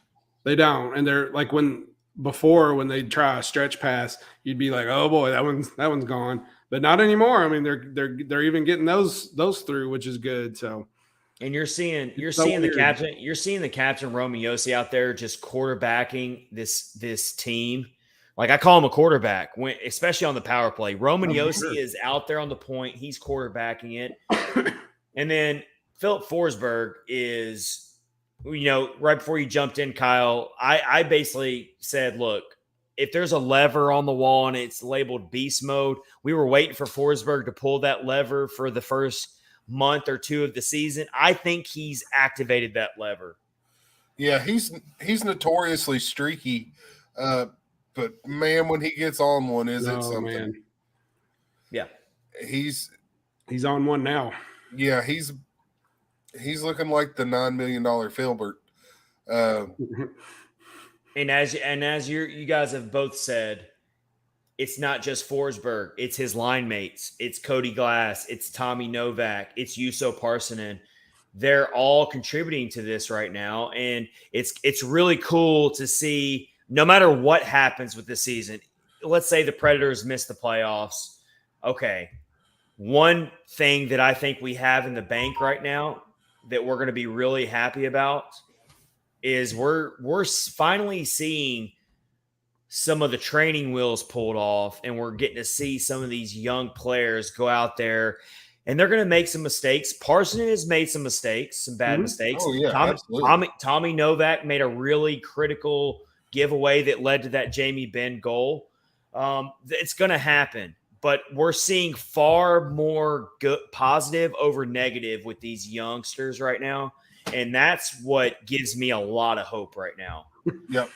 Speaker 2: They don't, and they're like when they try a stretch pass, you'd be like, oh boy, that one's gone. But not anymore. I mean, they're even getting those through, which is good. So.
Speaker 1: And you're seeing
Speaker 2: so
Speaker 1: the captain Roman Yossi out there just quarterbacking this team. Like I call him a quarterback, especially on the power play. Roman Yossi is out there on the point. He's quarterbacking it. And then Philip Forsberg is, right before you jumped in, Kyle, I basically said, look, if there's a lever on the wall and it's labeled beast mode, we were waiting for Forsberg to pull that lever for the first month or two of the season. I think he's activated that lever.
Speaker 3: Yeah, he's notoriously streaky, but man, when he gets on one, it something? Man.
Speaker 1: Yeah,
Speaker 3: he's
Speaker 2: on one now.
Speaker 3: Yeah, he's looking like the $9 million Filbert.
Speaker 1: And as you guys have both said, it's not just Forsberg. It's his line mates. It's Cody Glass. It's Tommy Novak. It's Juuso Parssinen. They're all contributing to this right now. And it's really cool to see no matter what happens with this season. Let's say the Predators miss the playoffs. Okay. One thing that I think we have in the bank right now that we're going to be really happy about is we're finally seeing some of the training wheels pulled off, and we're getting to see some of these young players go out there, and they're going to make some mistakes. Parssinen has made some mistakes, some bad mistakes.
Speaker 3: Oh, yeah,
Speaker 1: Tommy Novak made a really critical giveaway that led to that Jamie Benn goal. It's going to happen, but we're seeing far more good, positive over negative with these youngsters right now, and that's what gives me a lot of hope right now.
Speaker 3: Yep.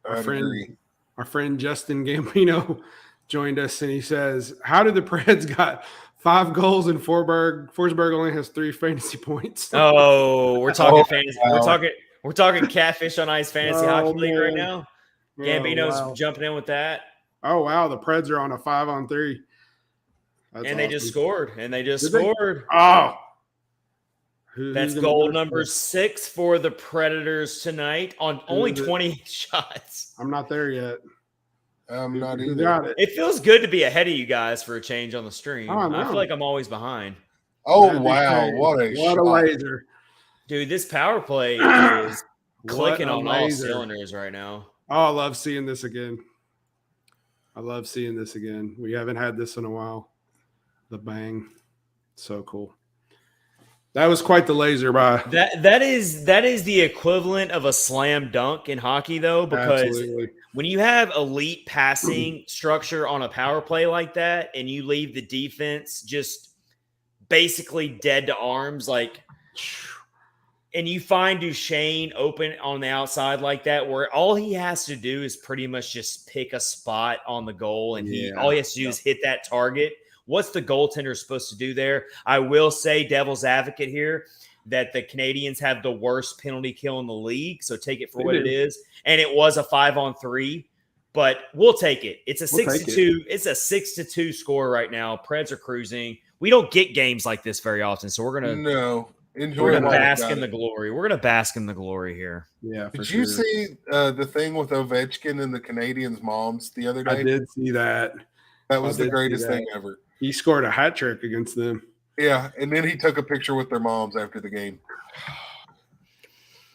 Speaker 2: Our friend Justin Gambino joined us, and he says, how did the Preds got 5 goals and Forsberg only has 3 fantasy points?
Speaker 1: Oh, we're talking fantasy. Wow. We're talking catfish on ice fantasy hockey league right now. Gambino's jumping in with that.
Speaker 2: Oh wow, the Preds are on a 5-on-3.
Speaker 1: And they just scored.
Speaker 2: Oh.
Speaker 1: That's goal number 6 for the Predators tonight on only 20 shots.
Speaker 2: I'm not there yet.
Speaker 3: I'm not either.
Speaker 1: It feels good to be ahead of you guys for a change on the stream. I feel like I'm always behind.
Speaker 3: Oh, wow. What a
Speaker 2: laser.
Speaker 1: Dude, this power play is clicking on all cylinders right now.
Speaker 2: Oh, I love seeing this again. We haven't had this in a while. The bang. So cool. That was quite the laser by.
Speaker 1: That is the equivalent of a slam dunk in hockey, though, because when you have elite passing structure on a power play like that, and you leave the defense just basically dead to arms, and you find Duchesne open on the outside like that, where all he has to do is pretty much just pick a spot on the goal, and all he has to do is hit that target. What's the goaltender supposed to do there? I will say, devil's advocate here, that the Canadiens have the worst penalty kill in the league. So take it for what it is. And it was a 5-on-3, but we'll take it. It's a 6-2. It's a 6-2 score right now. Preds are cruising. We don't get games like this very often, so we're gonna bask in the glory. We're gonna bask in the glory here.
Speaker 2: Yeah.
Speaker 3: Did you see the thing with Ovechkin and the Canadiens' moms the other day?
Speaker 2: I did see that.
Speaker 3: That was the greatest thing ever.
Speaker 2: He scored a hat trick against them.
Speaker 3: Yeah, and then he took a picture with their moms after the game.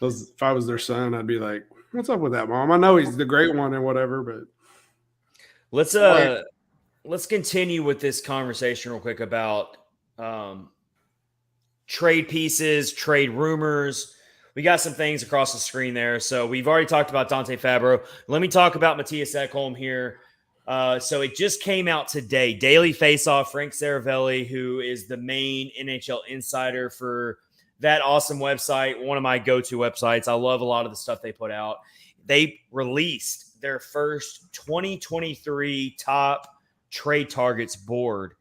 Speaker 2: If I was their son, I'd be like, "What's up with that, mom? I know he's the great one and whatever, but."
Speaker 1: Let's continue with this conversation real quick about trade pieces, trade rumors. We got some things across the screen there. So we've already talked about Dante Fabro. Let me talk about Matthias Ekholm here. So it just came out today. Daily Faceoff, Frank Saravelli, who is the main NHL insider for that awesome website, one of my go-to websites. I love a lot of the stuff they put out. They released their first 2023 top trade targets board.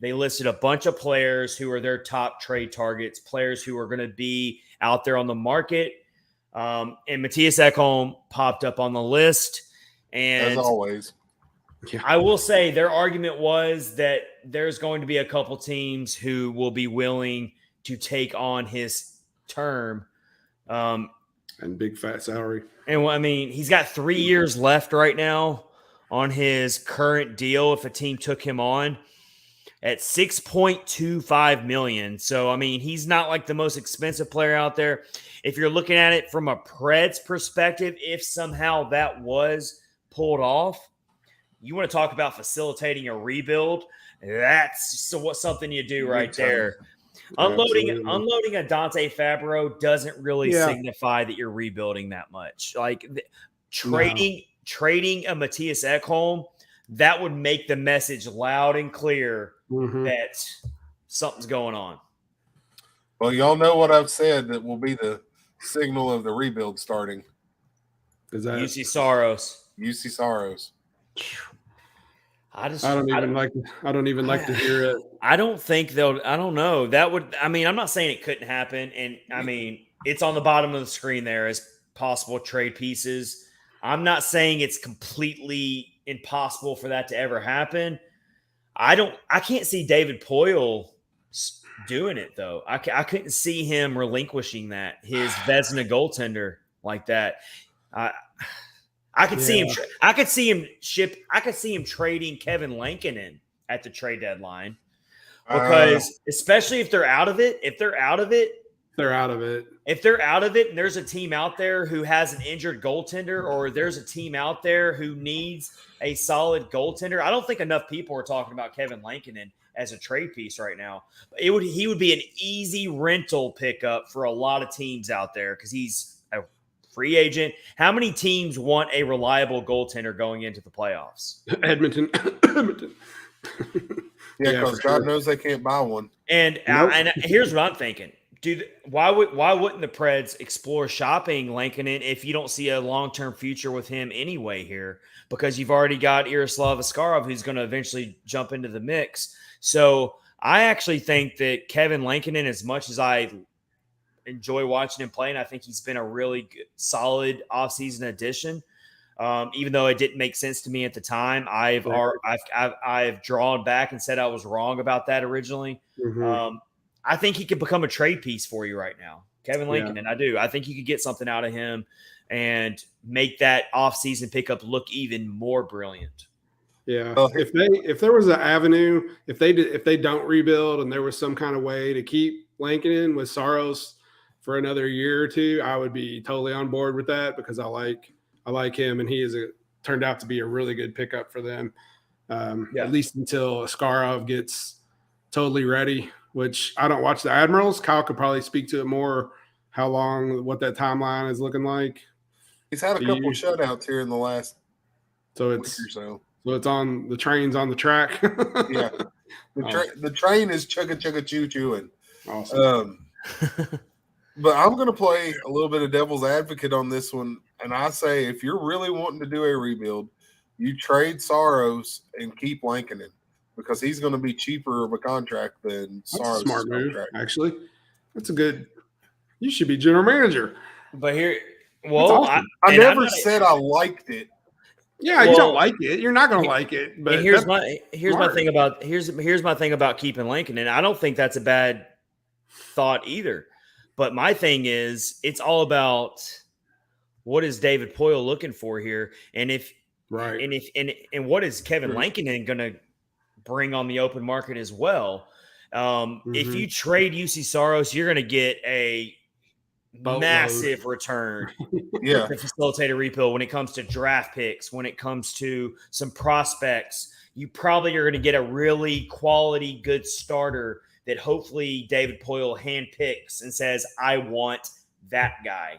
Speaker 1: They listed a bunch of players who are their top trade targets, players who are going to be out there on the market. And Matthias Ekholm popped up on the list. And
Speaker 3: as always,
Speaker 1: I will say their argument was that there's going to be a couple teams who will be willing to take on his term.
Speaker 2: And big fat salary.
Speaker 1: And I mean, he's got 3 years left right now on his current deal if a team took him on at $6.25 million. So, I mean, he's not like the most expensive player out there. If you're looking at it from a Preds perspective, if somehow that was pulled off, you want to talk about facilitating a rebuild. That's something you do right there. Unloading a Dante Fabro doesn't really signify that you're rebuilding that much. Like trading a Matthias Ekholm, that would make the message loud and clear that something's going on.
Speaker 3: Well, y'all know what I've said that will be the signal of the rebuild starting.
Speaker 2: Is that
Speaker 1: UC Saros?
Speaker 3: UC Saros.
Speaker 2: I don't even like to hear it.
Speaker 1: I don't think they'll. I don't know. That would. I mean, I'm not saying it couldn't happen, and I mean, it's on the bottom of the screen there as possible trade pieces. I'm not saying it's completely impossible for that to ever happen. I can't see David Poile doing it though. I couldn't see him relinquishing that, his Vezina goaltender like that. I could see him. I could see him trading Kevin Lankinen at the trade deadline because, especially if they're out of it, and there's a team out there who has an injured goaltender, or there's a team out there who needs a solid goaltender. I don't think enough people are talking about Kevin Lankinen as a trade piece right now. He would be an easy rental pickup for a lot of teams out there because he's a free agent. How many teams want a reliable goaltender going into the playoffs?
Speaker 2: Edmonton.
Speaker 3: Yeah, because God knows they can't buy one.
Speaker 1: And here's what I'm thinking. Why wouldn't the Preds explore shopping Lankinen if you don't see a long-term future with him anyway here? Because you've already got Yaroslav Askarov who's going to eventually jump into the mix. So I actually think that Kevin Lankinen, as much as I enjoy watching him play, and I think he's been a really good, solid offseason addition. Even though it didn't make sense to me at the time, I've drawn back and said I was wrong about that originally. I think he could become a trade piece for you right now, Kevin Lankinen. Yeah. I do. I think you could get something out of him and make that offseason pickup look even more brilliant.
Speaker 2: Yeah. If there was an avenue, if they don't rebuild and there was some kind of way to keep Lankinen with Saros for another year or two, I would be totally on board with that because I like him, and he turned out to be a really good pickup for them. At least until Askarov gets totally ready, which I don't watch the Admirals. Kyle could probably speak to it more, what that timeline is looking like.
Speaker 3: He's had a couple of shutouts here in the last week or so.
Speaker 2: So it's on the train's on the track.
Speaker 3: Yeah. The train is chugga-chugga-choo-chooing.
Speaker 2: Awesome.
Speaker 3: But I'm going to play a little bit of devil's advocate on this one. And I say, if you're really wanting to do a rebuild, you trade Saros and keep Lankinen because he's going to be cheaper of a contract than Saros.
Speaker 2: Smart move, actually. That's a good – you should be general manager.
Speaker 1: But here – well,
Speaker 3: awesome. I never said I liked it.
Speaker 2: Yeah, you don't like it. You're not going to like it. But
Speaker 1: here's my thing about keeping Lankinen. I don't think that's a bad thought either. But my thing is, it's all about what is David Poile looking for here, and what is Kevin Lankinen going to bring on the open market as well. If you trade UC Saros, you're going to get a massive return to facilitate a rebuild when it comes to draft picks, when it comes to some prospects. You probably are going to get a really quality, good starter that hopefully David Poile handpicks and says, I want that guy.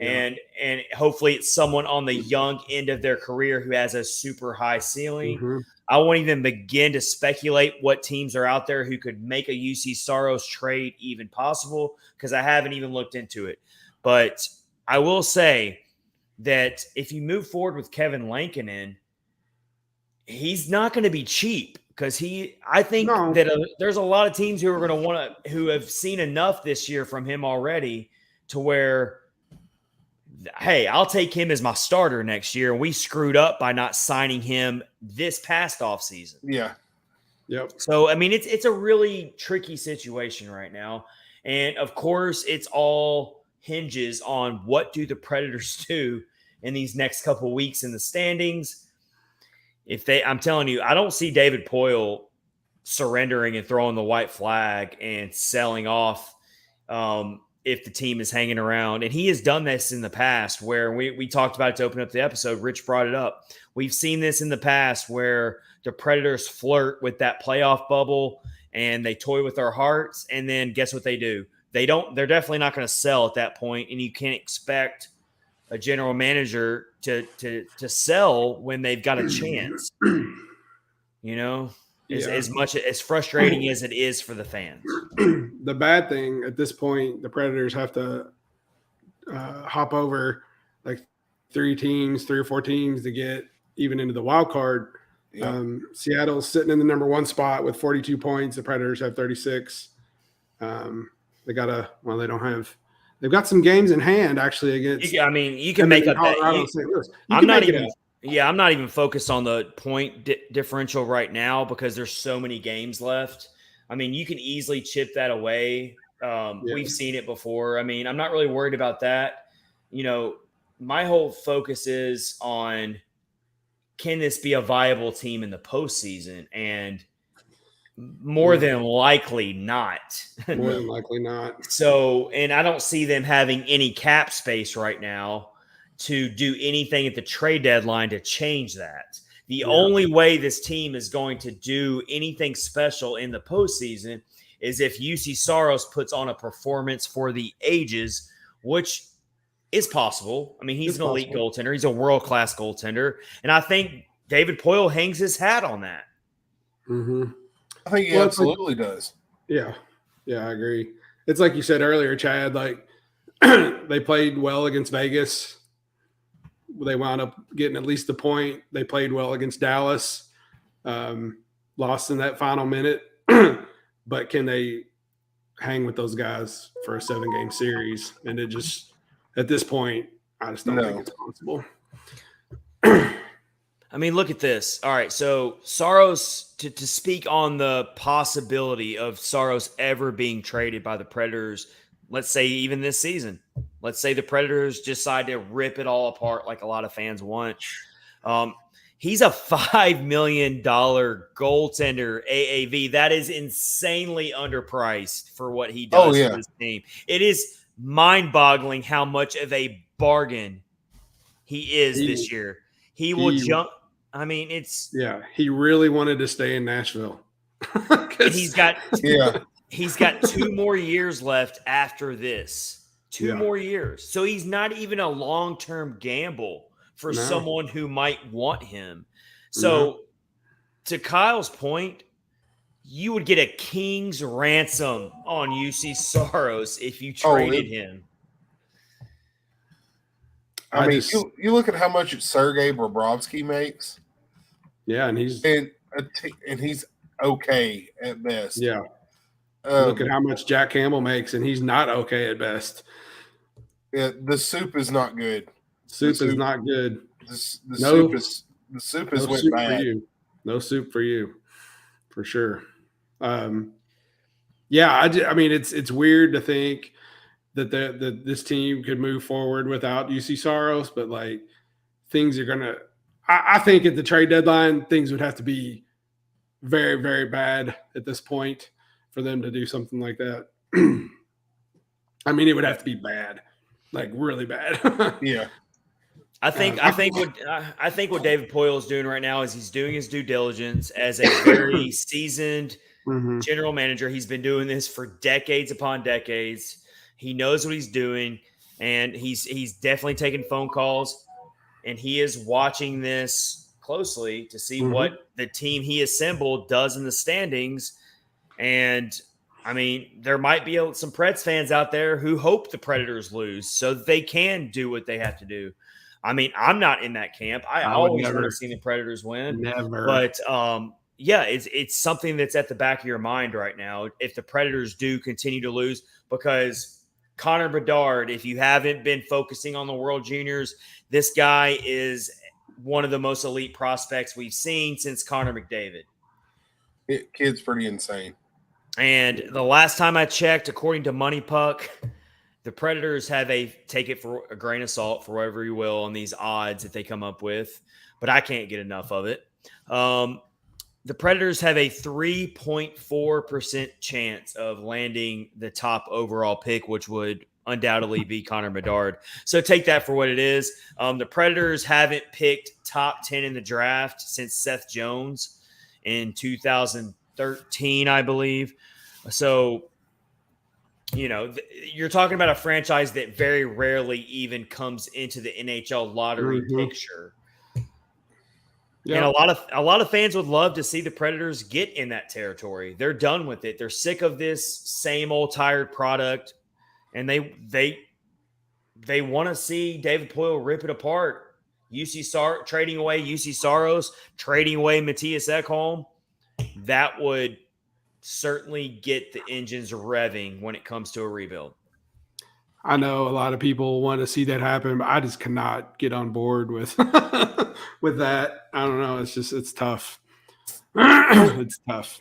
Speaker 1: Yeah. And hopefully it's someone on the young end of their career who has a super high ceiling. I won't even begin to speculate what teams are out there who could make a UC Saros trade even possible because I haven't even looked into it. But I will say that if you move forward with Kevin Lankinen, he's not going to be cheap. Because I think that there's a lot of teams who are going to who have seen enough this year from him already to where, hey, I'll take him as my starter next year. And we screwed up by not signing him this past offseason.
Speaker 3: Yeah.
Speaker 2: Yep.
Speaker 1: So, I mean, it's a really tricky situation right now. And of course, it's all hinges on what do the Predators do in these next couple of weeks in the standings. I'm telling you, I don't see David Poile surrendering and throwing the white flag and selling off if the team is hanging around. And he has done this in the past where we talked about it to open up the episode. Rich brought it up. We've seen this in the past where the Predators flirt with that playoff bubble and they toy with our hearts. And then guess what they do? They're definitely not going to sell at that point, and you can't expect a general manager to sell when they've got a chance. As much as frustrating as it is for the fans.
Speaker 2: The bad thing at this point, the Predators have to hop over like 3 or 4 teams to get even into the wild card. Yeah. Seattle's sitting in the number 1 spot with 42 points. The Predators have 36. They've got some games in hand actually against.
Speaker 1: You can make up that. I'm not even focused on the point differential right now because there's so many games left. I mean, you can easily chip that away. We've seen it before. I mean, I'm not really worried about that. My whole focus is on, can this be a viable team in the postseason? And more than likely not.
Speaker 2: More than likely not.
Speaker 1: So, and I don't see them having any cap space right now to do anything at the trade deadline to change that. The only way this team is going to do anything special in the postseason is if UC Saros puts on a performance for the ages, which is possible. I mean, he's an elite goaltender. He's a world-class goaltender. And I think David Poile hangs his hat on that.
Speaker 2: Mm-hmm.
Speaker 3: I think he absolutely does.
Speaker 2: Yeah. Yeah, I agree. It's like you said earlier, Chad, like they played well against Vegas. They wound up getting at least a point. They played well against Dallas, lost in that final minute. But can they hang with those guys for a 7-game series? And it just, at this point, I just don't think it's possible.
Speaker 1: I mean, look at this. All right, so Saros, to speak on the possibility of Saros ever being traded by the Predators, let's say even this season. Let's say the Predators decide to rip it all apart like a lot of fans want. He's a $5 million goaltender AAV. That is insanely underpriced for what he does for this team. It is mind-boggling how much of a bargain he is this year. He will jump. I mean, it's
Speaker 2: he really wanted to stay in Nashville.
Speaker 1: He's got 2 more years left after this. 2 more years. So he's not even a long-term gamble for someone who might want him. So to Kyle's point, you would get a king's ransom on UC Saros if you traded him.
Speaker 3: I mean, you look at how much Sergei Bobrovsky makes.
Speaker 2: Yeah, and he's
Speaker 3: okay at best.
Speaker 2: Yeah. Look at how much Jack Campbell makes, and he's not okay at best.
Speaker 3: Yeah, the soup is not good.
Speaker 2: Soup is not good.
Speaker 3: The soup is went bad.
Speaker 2: For you. No soup for you, for sure. I mean, it's weird to think that this team could move forward without UC Saros, but like things are gonna. I think at the trade deadline, things would have to be very, very bad at this point for them to do something like that. I mean, it would have to be bad, like really bad.
Speaker 3: Yeah.
Speaker 1: I think what David Poile is doing right now is he's doing his due diligence as a very seasoned general manager. He's been doing this for decades upon decades. He knows what he's doing, and he's definitely taking phone calls, and he is watching this closely to see what the team he assembled does in the standings. And I mean, there might be some Preds fans out there who hope the Predators lose so that they can do what they have to do. I mean, I'm not in that camp. I always want to see the Predators win.
Speaker 2: Never.
Speaker 1: But it's something that's at the back of your mind right now if the Predators do continue to lose, because Connor Bedard, if you haven't been focusing on the World Juniors, this guy is one of the most elite prospects we've seen since Connor McDavid.
Speaker 3: Kid's pretty insane.
Speaker 1: And the last time I checked, according to Money Puck, the Predators have take it for a grain of salt, for whatever you will, on these odds that they come up with, but I can't get enough of it. The Predators have a 3.4% chance of landing the top overall pick, which would undoubtedly be Connor Bedard. So take that for what it is. The Predators haven't picked top 10 in the draft since Seth Jones in 2013, I believe. So, you're talking about a franchise that very rarely even comes into the NHL lottery picture. Yep. And a lot of fans would love to see the Predators get in that territory. They're done with it. They're sick of this same old tired product, and they want to see David Poile rip it apart. Trading away UC Saros, trading away Matthias Ekholm. That would certainly get the engines revving when it comes to a rebuild.
Speaker 2: I know a lot of people want to see that happen, but I just cannot get on board with with that. I don't know. It's tough. It's tough.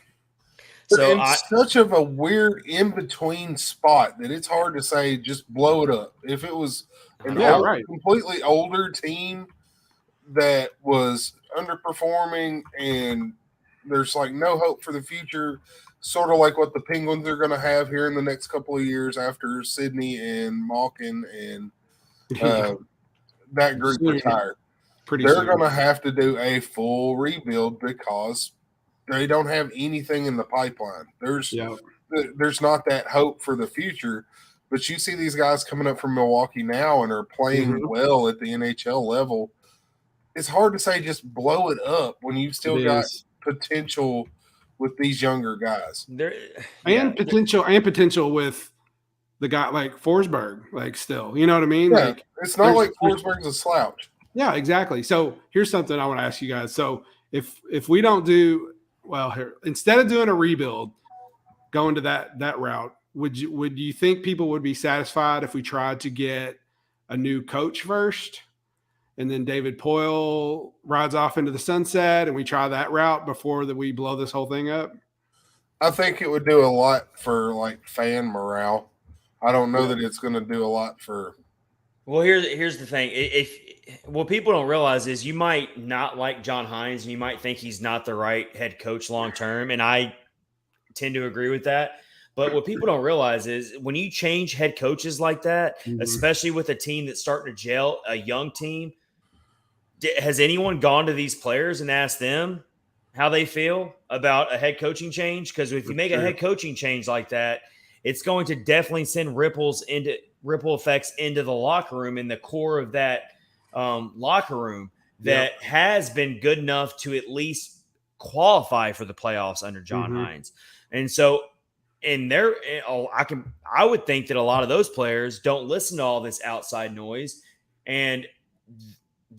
Speaker 3: So it's such of a weird in-between spot that it's hard to say just blow it up. If it was completely older team that was underperforming and there's like no hope for the future, sort of like what the Penguins are going to have here in the next couple of years after Sidney and Malkin and that group retire. They're going to have to do a full rebuild because they don't have anything in the pipeline. There's not that hope for the future. But you see these guys coming up from Milwaukee now and are playing well at the NHL level. It's hard to say just blow it up when you've still got potential with these younger guys.
Speaker 2: Potential with the guy like Forsberg, like still. You know what I mean?
Speaker 3: Yeah, like it's not like Forsberg's a slouch.
Speaker 2: Yeah, exactly. So here's something I want to ask you guys. So if we don't do well here, instead of doing a rebuild, going to that route, would you think people would be satisfied if we tried to get a new coach first? And then David Poile rides off into the sunset and we try that route before that we blow this whole thing up?
Speaker 3: I think it would do a lot for like fan morale. I don't know that it's going to do a lot for.
Speaker 1: Well, here's the thing. What people don't realize is you might not like John Hines and you might think he's not the right head coach long term. And I tend to agree with that. But what people don't realize is when you change head coaches like that, especially with a team that's starting to gel, a young team, has anyone gone to these players and asked them how they feel about a head coaching change? Because if you make a head coaching change like that, it's going to definitely send ripple effects into the locker room and the core of that locker room that has been good enough to at least qualify for the playoffs under John Hines. And so I would think that a lot of those players don't listen to all this outside noise, and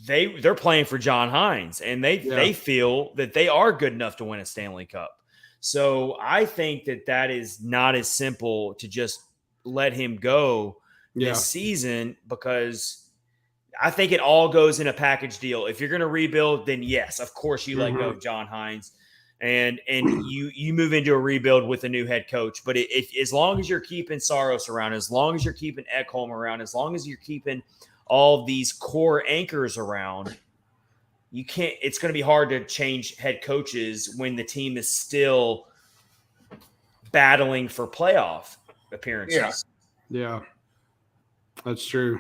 Speaker 1: they're playing for John Hines, and they feel that they are good enough to win a Stanley Cup. So I think that is not as simple to just let him go this season, because I think it all goes in a package deal. If you're going to rebuild, then yes, of course you let go of John Hines and you move into a rebuild with a new head coach. But as long as you're keeping Saros around, as long as you're keeping Ekholm around, as long as you're keeping all these core anchors around, you can't. It's going to be hard to change head coaches when the team is still battling for playoff appearances.
Speaker 2: Yeah, that's true.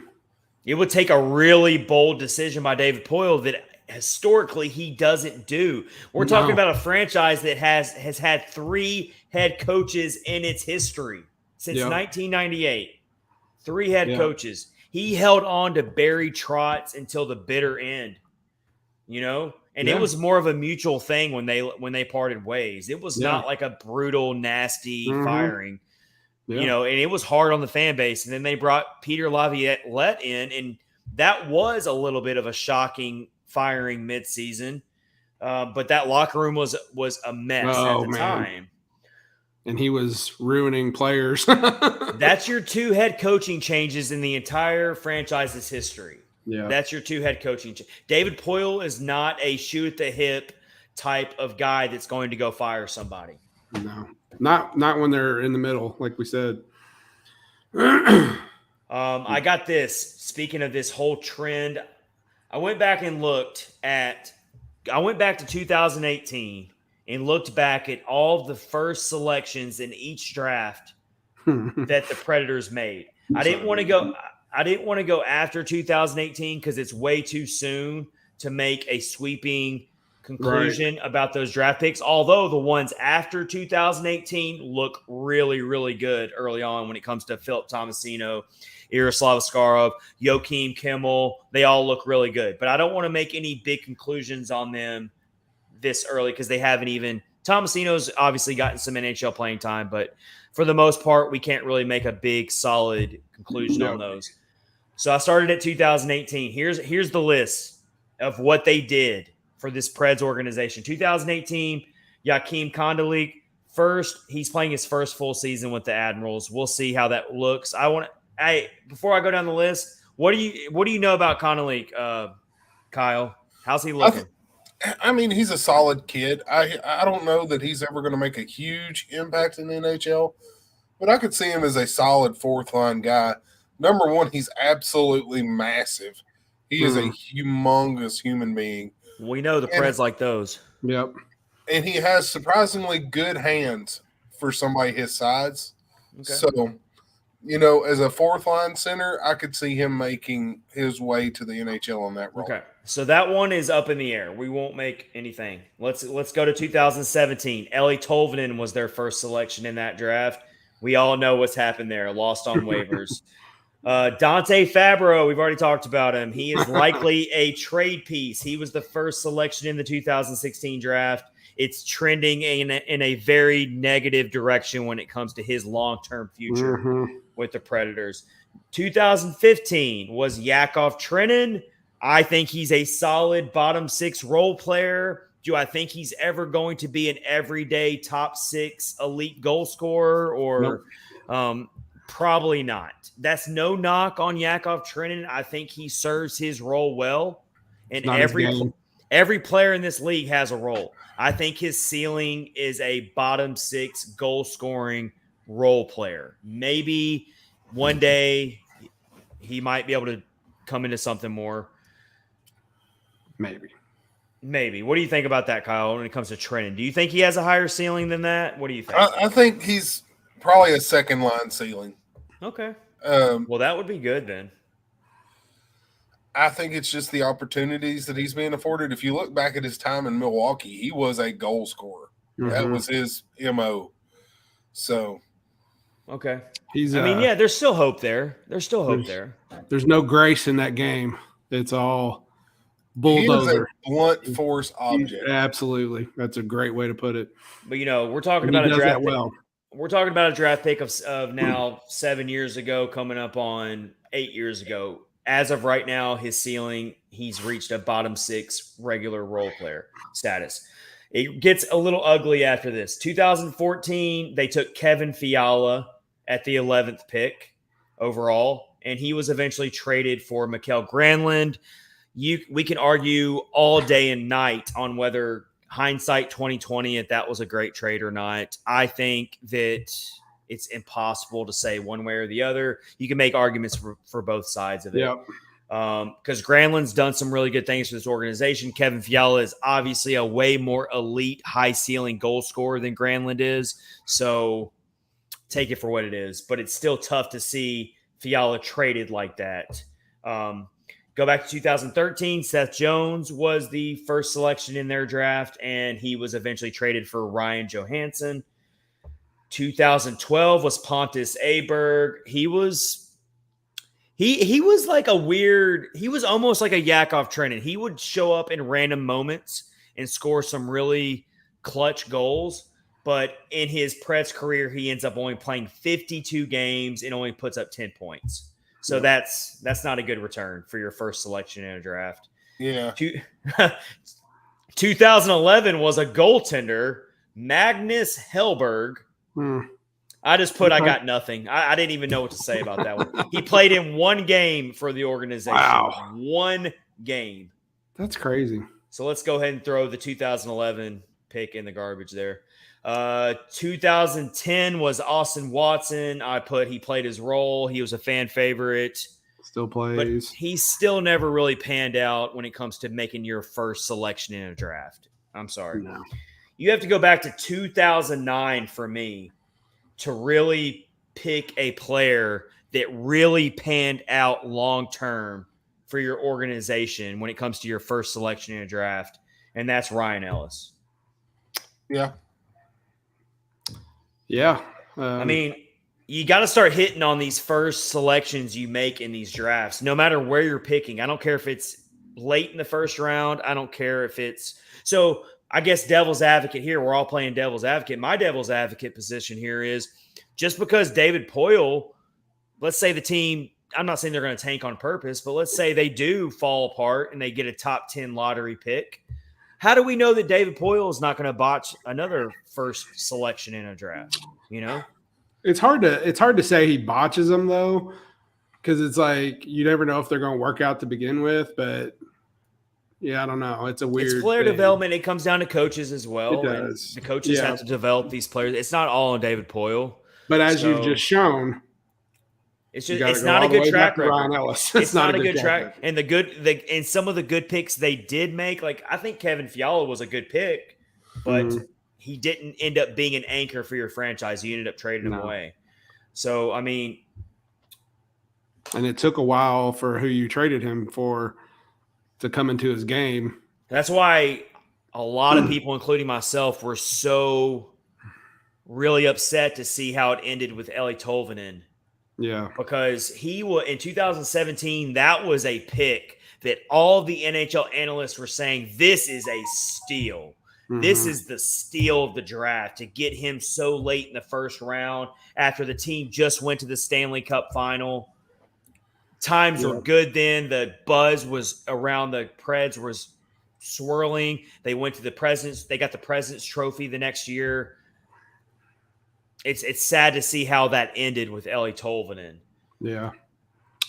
Speaker 1: It would take a really bold decision by David Poile that historically he doesn't do. We're talking about a franchise that has had 3 head coaches in its history since 1998. 3 head coaches. He held on to Barry Trotz until the bitter end, and it was more of a mutual thing when they parted ways. It was not like a brutal, nasty firing, and it was hard on the fan base. And then they brought Peter Laviolette in, and that was a little bit of a shocking firing midseason. But that locker room was a mess at the time.
Speaker 2: And he was ruining players.
Speaker 1: That's your 2 head coaching changes in the entire franchise's history. Yeah. That's your 2 head coaching. David Poile is not a shoot at the hip type of guy that's going to go fire somebody.
Speaker 2: No. Not when they're in the middle, like we said.
Speaker 1: I got this. Speaking of this whole trend, I went back to 2018 and looked back at all the first selections in each draft that the Predators made. I didn't want to go after 2018 because it's way too soon to make a sweeping conclusion about those draft picks. Although the ones after 2018 look really, really good early on when it comes to Philip Tomasino, Yaroslav Askarov, Joakim Kimmel. They all look really good. But I don't want to make any big conclusions on them this early because they haven't even – Tomasino's obviously gotten some NHL playing time, but for the most part, we can't really make a big, solid conclusion on those. So I started at 2018. Here's the list of what they did for this Preds organization. 2018, Joakim Kondelik. First, he's playing his first full season with the Admirals. We'll see how that looks. Before I go down the list, what do you know about Kondelik, Kyle? How's he looking?
Speaker 3: I mean, he's a solid kid. I don't know that he's ever going to make a huge impact in the NHL, but I could see him as a solid fourth line guy. Number one, he's absolutely massive. He is a humongous human being.
Speaker 1: We know the Preds like those.
Speaker 2: Yep.
Speaker 3: And he has surprisingly good hands for somebody his size. Okay. So, as a fourth line center, I could see him making his way to the NHL on that role.
Speaker 1: Okay. So that one is up in the air. We won't make anything. Let's go to 2017. Eeli Tolvanen was their first selection in that draft. We all know what's happened there. Lost on waivers. Dante Fabro, we've already talked about him. He is likely a trade piece. He was the first selection in the 2016 draft. It's trending in a very negative direction when it comes to his long-term future with the Predators. 2015 was Yakov Trenin. I think he's a solid bottom six role player. Do I think he's ever going to be an everyday top six elite goal scorer or probably not. That's no knock on Yakov Trenin. I think he serves his role well. And every player in this league has a role. I think his ceiling is a bottom six goal scoring role player. Maybe one day he might be able to come into something more. Maybe. What do you think about that, Kyle, when it comes to Trenin? Do you think he has a higher ceiling than that? What do you think?
Speaker 3: I think he's probably a second line ceiling.
Speaker 1: Okay. Well, that would be good then.
Speaker 3: I think it's just the opportunities that he's being afforded. If you look back at his time in Milwaukee, he was a goal scorer. That was his MO. So.
Speaker 1: Okay. There's still hope there. There's
Speaker 2: no grace in that game. It's all bulldozer.
Speaker 3: He is a blunt force object.
Speaker 2: Absolutely. That's a great way to put it.
Speaker 1: But, we're talking about a draft pick. We're talking about a draft pick of now 7 years ago, coming up on 8 years ago. As of right now, his ceiling, he's reached a bottom six regular role player status. It gets a little ugly after this. 2014, they took Kevin Fiala at the 11th pick overall, and he was eventually traded for Mikael Granlund. We can argue all day and night on whether hindsight 2020, if that was a great trade or not. I think that it's impossible to say one way or the other. You can make arguments for both sides of it.
Speaker 2: Yep.
Speaker 1: Because Granlund's done some really good things for this organization. Kevin Fiala is obviously a way more elite, high-ceiling goal scorer than Granlund is. So take it for what it is. But it's still tough to see Fiala traded like that. Go back to 2013. Seth Jones was the first selection in their draft, and he was eventually traded for Ryan Johansson. 2012 was Pontus Aberg. He was like he was almost like a Yakov Trenin. He would show up in random moments and score some really clutch goals. But in his Preds career, he ends up only playing 52 games and only puts up 10 points. So that's not a good return for your first selection in a draft.
Speaker 3: Yeah.
Speaker 1: 2011 was a goaltender, Magnus Hellberg. I just put I got nothing. I didn't even know what to say about that one. He played in one game for the organization.
Speaker 2: Wow.
Speaker 1: One game.
Speaker 2: That's crazy.
Speaker 1: So let's go ahead and throw the 2011 pick in the garbage there. 2010 was Austin Watson. He played his role. He was a fan favorite.
Speaker 2: Still
Speaker 1: But
Speaker 2: plays.
Speaker 1: he's still never really panned out when it comes to making your first selection in a draft. I'm sorry.
Speaker 2: No.
Speaker 1: You have to go back to 2009 for me to really pick a player that really panned out long term for your organization when it comes to your first selection in a draft, and that's Ryan Ellis.
Speaker 3: Yeah.
Speaker 2: Yeah.
Speaker 1: I mean, you got to start hitting on these first selections you make in these drafts, no matter where you're picking. I don't care if it's late in the first round. I don't care if it's – so I guess devil's advocate here. We're all playing devil's advocate. My devil's advocate position here is just because David Poile, let's say the team – I'm not saying they're going to tank on purpose, but let's say they do fall apart and they get a top 10 lottery pick. How do we know that David Poile is not going to botch another first selection in a draft? You know,
Speaker 2: it's hard to say he botches them though, because it's like you never know if they're going to work out to begin with. But yeah, I don't know. It's a weird.
Speaker 1: It's player
Speaker 2: thing.
Speaker 1: development. It comes down to coaches as well.
Speaker 2: It does.
Speaker 1: The coaches have to develop these players. It's not all on David Poile.
Speaker 2: But as you've just shown.
Speaker 1: It's not a good track record.
Speaker 2: Ryan Ellis.
Speaker 1: It's not a good track. And and some of the good picks they did make, like I think Kevin Fiala was a good pick, but he didn't end up being an anchor for your franchise. You ended up trading him away. So I mean,
Speaker 2: and it took a while for who you traded him for to come into his game.
Speaker 1: That's why a lot of people, including myself, were so really upset to see how it ended with Eeli Tolvanen.
Speaker 2: Yeah.
Speaker 1: Because he was in 2017, that was a pick that all the NHL analysts were saying, this is a steal. This is the steal of the draft to get him so late in the first round after the team just went to the Stanley Cup final. Times were good then. The buzz was around the Preds was swirling. They went to the Presidents. They got the President's Trophy the next year. It's sad to see how that ended with Eeli Tolvanen.
Speaker 2: Yeah,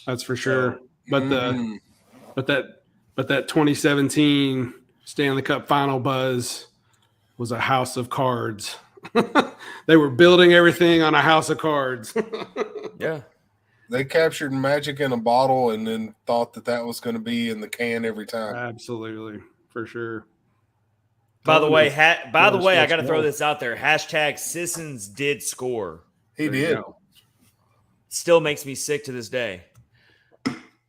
Speaker 2: that's for sure. But that 2017 Stanley Cup final buzz was a house of cards. They were building everything on a house of cards.
Speaker 1: Yeah.
Speaker 3: They captured magic in a bottle and then thought that was going to be in the can every time.
Speaker 2: Absolutely, for sure.
Speaker 1: By the way, I got to throw this out there. Hashtag Sissons did score.
Speaker 3: He did.
Speaker 1: Still makes me sick to this day.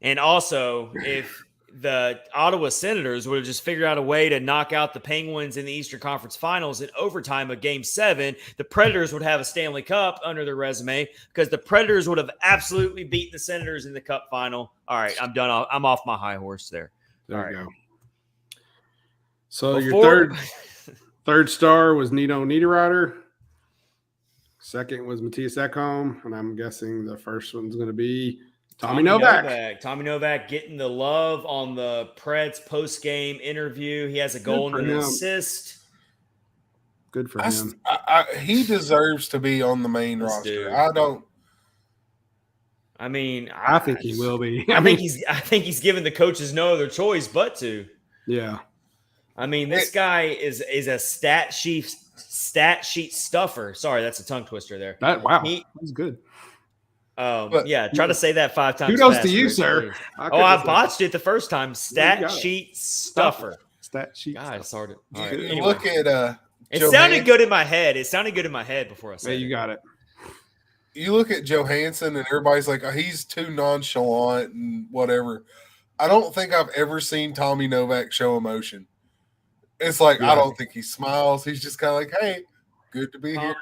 Speaker 1: And also, if the Ottawa Senators would have just figured out a way to knock out the Penguins in the Eastern Conference Finals in overtime of Game 7, the Predators would have a Stanley Cup under their resume because the Predators would have absolutely beaten the Senators in the Cup final. All right, I'm done. I'm off my high horse there.
Speaker 2: There you go. So your third star was Nino Niederreiter. Second was Matthias Ekholm, and I'm guessing the first one's going to be Tommy Novak.
Speaker 1: Tommy Novak getting the love on the Preds post-game interview. He has a goal and an assist.
Speaker 2: Good for him.
Speaker 3: He deserves to be on the main roster.
Speaker 2: I think he will be.
Speaker 1: I think he's given the coaches no other choice but to.
Speaker 2: Yeah.
Speaker 1: I mean, this guy is a stat sheet stuffer. Sorry, that's a tongue twister there.
Speaker 2: That was good.
Speaker 1: Try to say that 5 times.
Speaker 2: Kudos to you, sir.
Speaker 1: I botched it the first time. Stat sheet stuffer.
Speaker 2: Stat sheet.
Speaker 1: God, it's hard.
Speaker 3: Look at
Speaker 1: it sounded good in my head. It sounded good in my head before I said it.
Speaker 2: You got it.
Speaker 3: You look at Johansson and everybody's like, he's too nonchalant and whatever. I don't think I've ever seen Tommy Novak show emotion. It's like, I don't think he smiles. He's just kind of like, hey, good to be here.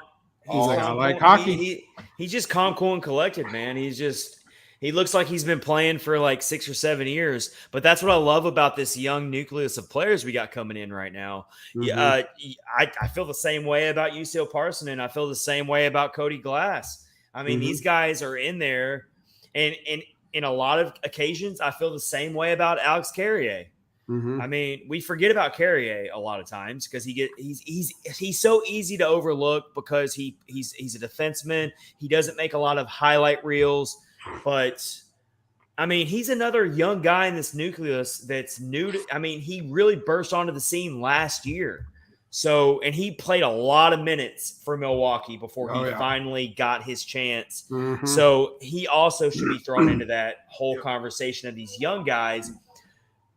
Speaker 2: He's like, I like hockey.
Speaker 1: He's just calm, cool, and collected, man. He looks like he's been playing for like 6 or 7 years. But that's what I love about this young nucleus of players we got coming in right now. I feel the same way about Yusel Parson, and I feel the same way about Cody Glass. I mean, these guys are in there, and in a lot of occasions, I feel the same way about Alex Carrier. I mean, we forget about Carrier a lot of times because he's so easy to overlook because he's a defenseman. He doesn't make a lot of highlight reels, but I mean, he's another young guy in this nucleus that's new to. I mean, he really burst onto the scene last year. So, and he played a lot of minutes for Milwaukee before he
Speaker 2: Oh, yeah.
Speaker 1: finally got his chance.
Speaker 2: Mhm.
Speaker 1: So he also should be thrown into that whole conversation of these young guys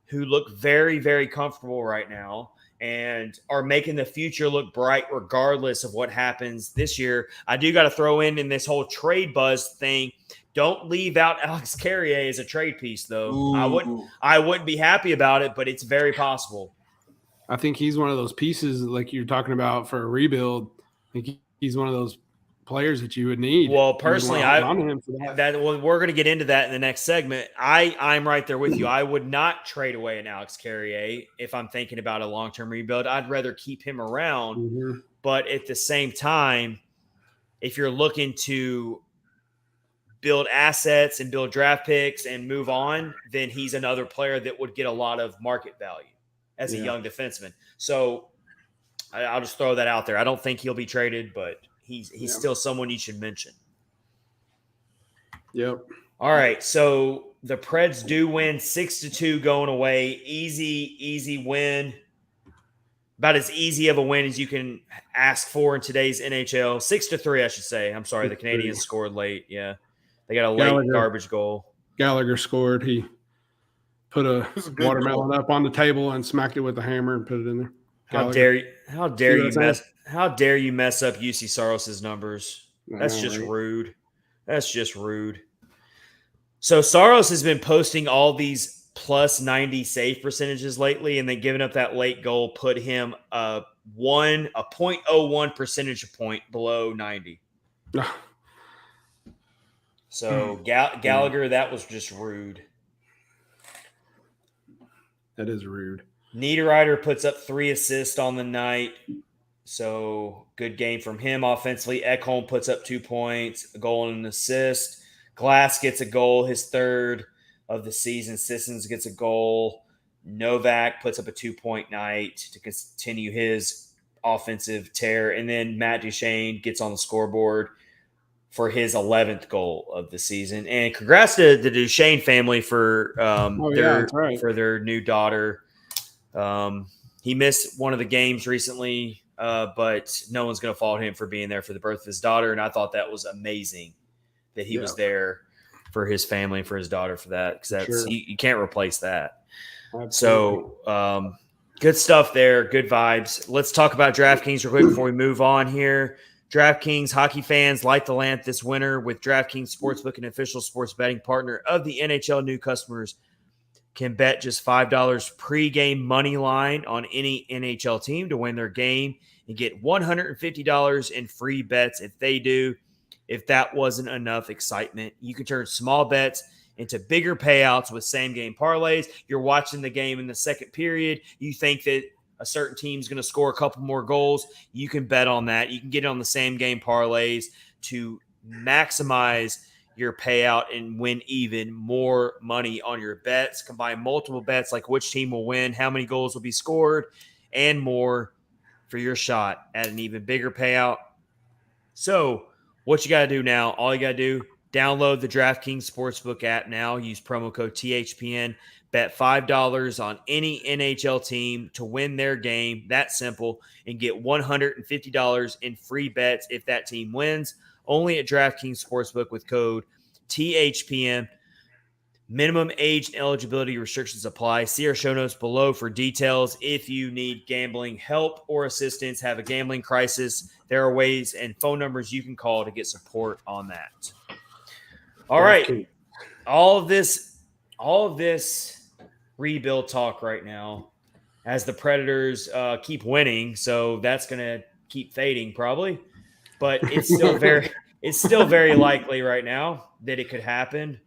Speaker 1: who look very, very comfortable right now and are making the future look bright regardless of what happens this year. I do got to throw in this whole trade buzz thing. Don't leave out Alex Carrier as a trade piece, though.
Speaker 3: Ooh.
Speaker 1: I wouldn't be happy about it, but it's very possible.
Speaker 2: I think he's one of those pieces like you're talking about for a rebuild. I think he's one of those players that you would need.
Speaker 1: Well, personally, we're going to get into that in the next segment. I'm right there with you. I would not trade away an Alex Carrier if I'm thinking about a long-term rebuild. I'd rather keep him around.
Speaker 2: Mm-hmm.
Speaker 1: But at the same time, if you're looking to build assets and build draft picks and move on, then he's another player that would get a lot of market value as a young defenseman. So I'll just throw that out there. I don't think he'll be traded, but he's still someone you should mention.
Speaker 2: Yep.
Speaker 1: All right. So the Preds do win 6-2 going away. Easy win. About as easy of a win as you can ask for in today's NHL. 6-3, I should say. I'm sorry. The Canadiens scored late. Yeah. They got a late garbage goal.
Speaker 2: Gallagher scored. He put a watermelon up on the table and smacked it with a hammer and put it in there.
Speaker 1: How dare you mess up UC Saros's numbers? That's just rude. That's just rude. So Saros has been posting all these plus 90 save percentages lately, and then giving up that late goal put him a 0.01 percentage point below 90. So Gallagher, that was just rude.
Speaker 2: That is rude.
Speaker 1: Niederreiter puts up 3 assists on the night. So good game from him offensively. Ekholm puts up 2 points, a goal and an assist. Glass gets a goal, his third of the season. Sissons gets a goal. Novak puts up a 2-point night to continue his offensive tear. And then Matt Duchene gets on the scoreboard for his 11th goal of the season. And congrats to the Duchene family for for their new daughter. He missed one of the games recently, but no one's going to fault him for being there for the birth of his daughter. And I thought that was amazing that he was there for his family and for his daughter for that, because you can't replace that. Absolutely. So good stuff there. Good vibes. Let's talk about DraftKings real quick before we move on here. DraftKings hockey fans, light the lamp this winter with DraftKings Sportsbook, an official sports betting partner of the NHL. New customers can bet just $5 pregame money line on any NHL team to win their game and get $150 in free bets if they do. If that wasn't enough excitement, you can turn small bets into bigger payouts with same-game parlays. You're watching the game in the second period. You think that a certain team's going to score a couple more goals. You can bet on that. You can get on the same-game parlays to maximize your payout and win even more money on your bets. Combine multiple bets like which team will win, how many goals will be scored, and more for your shot at an even bigger payout. So what you got to do now, all you got to do, download the DraftKings Sportsbook app now. Use promo code THPN. Bet $5 on any NHL team to win their game. That simple. And get $150 in free bets if that team wins. Only at DraftKings Sportsbook with code THPN. Minimum age and eligibility restrictions apply. See our show notes below for details. If you need gambling help or assistance, have a gambling crisis, there are ways and phone numbers you can call to get support on that. All right. All of this rebuild talk right now as the Predators keep winning, so that's going to keep fading probably. But it's still very likely right now that it could happen.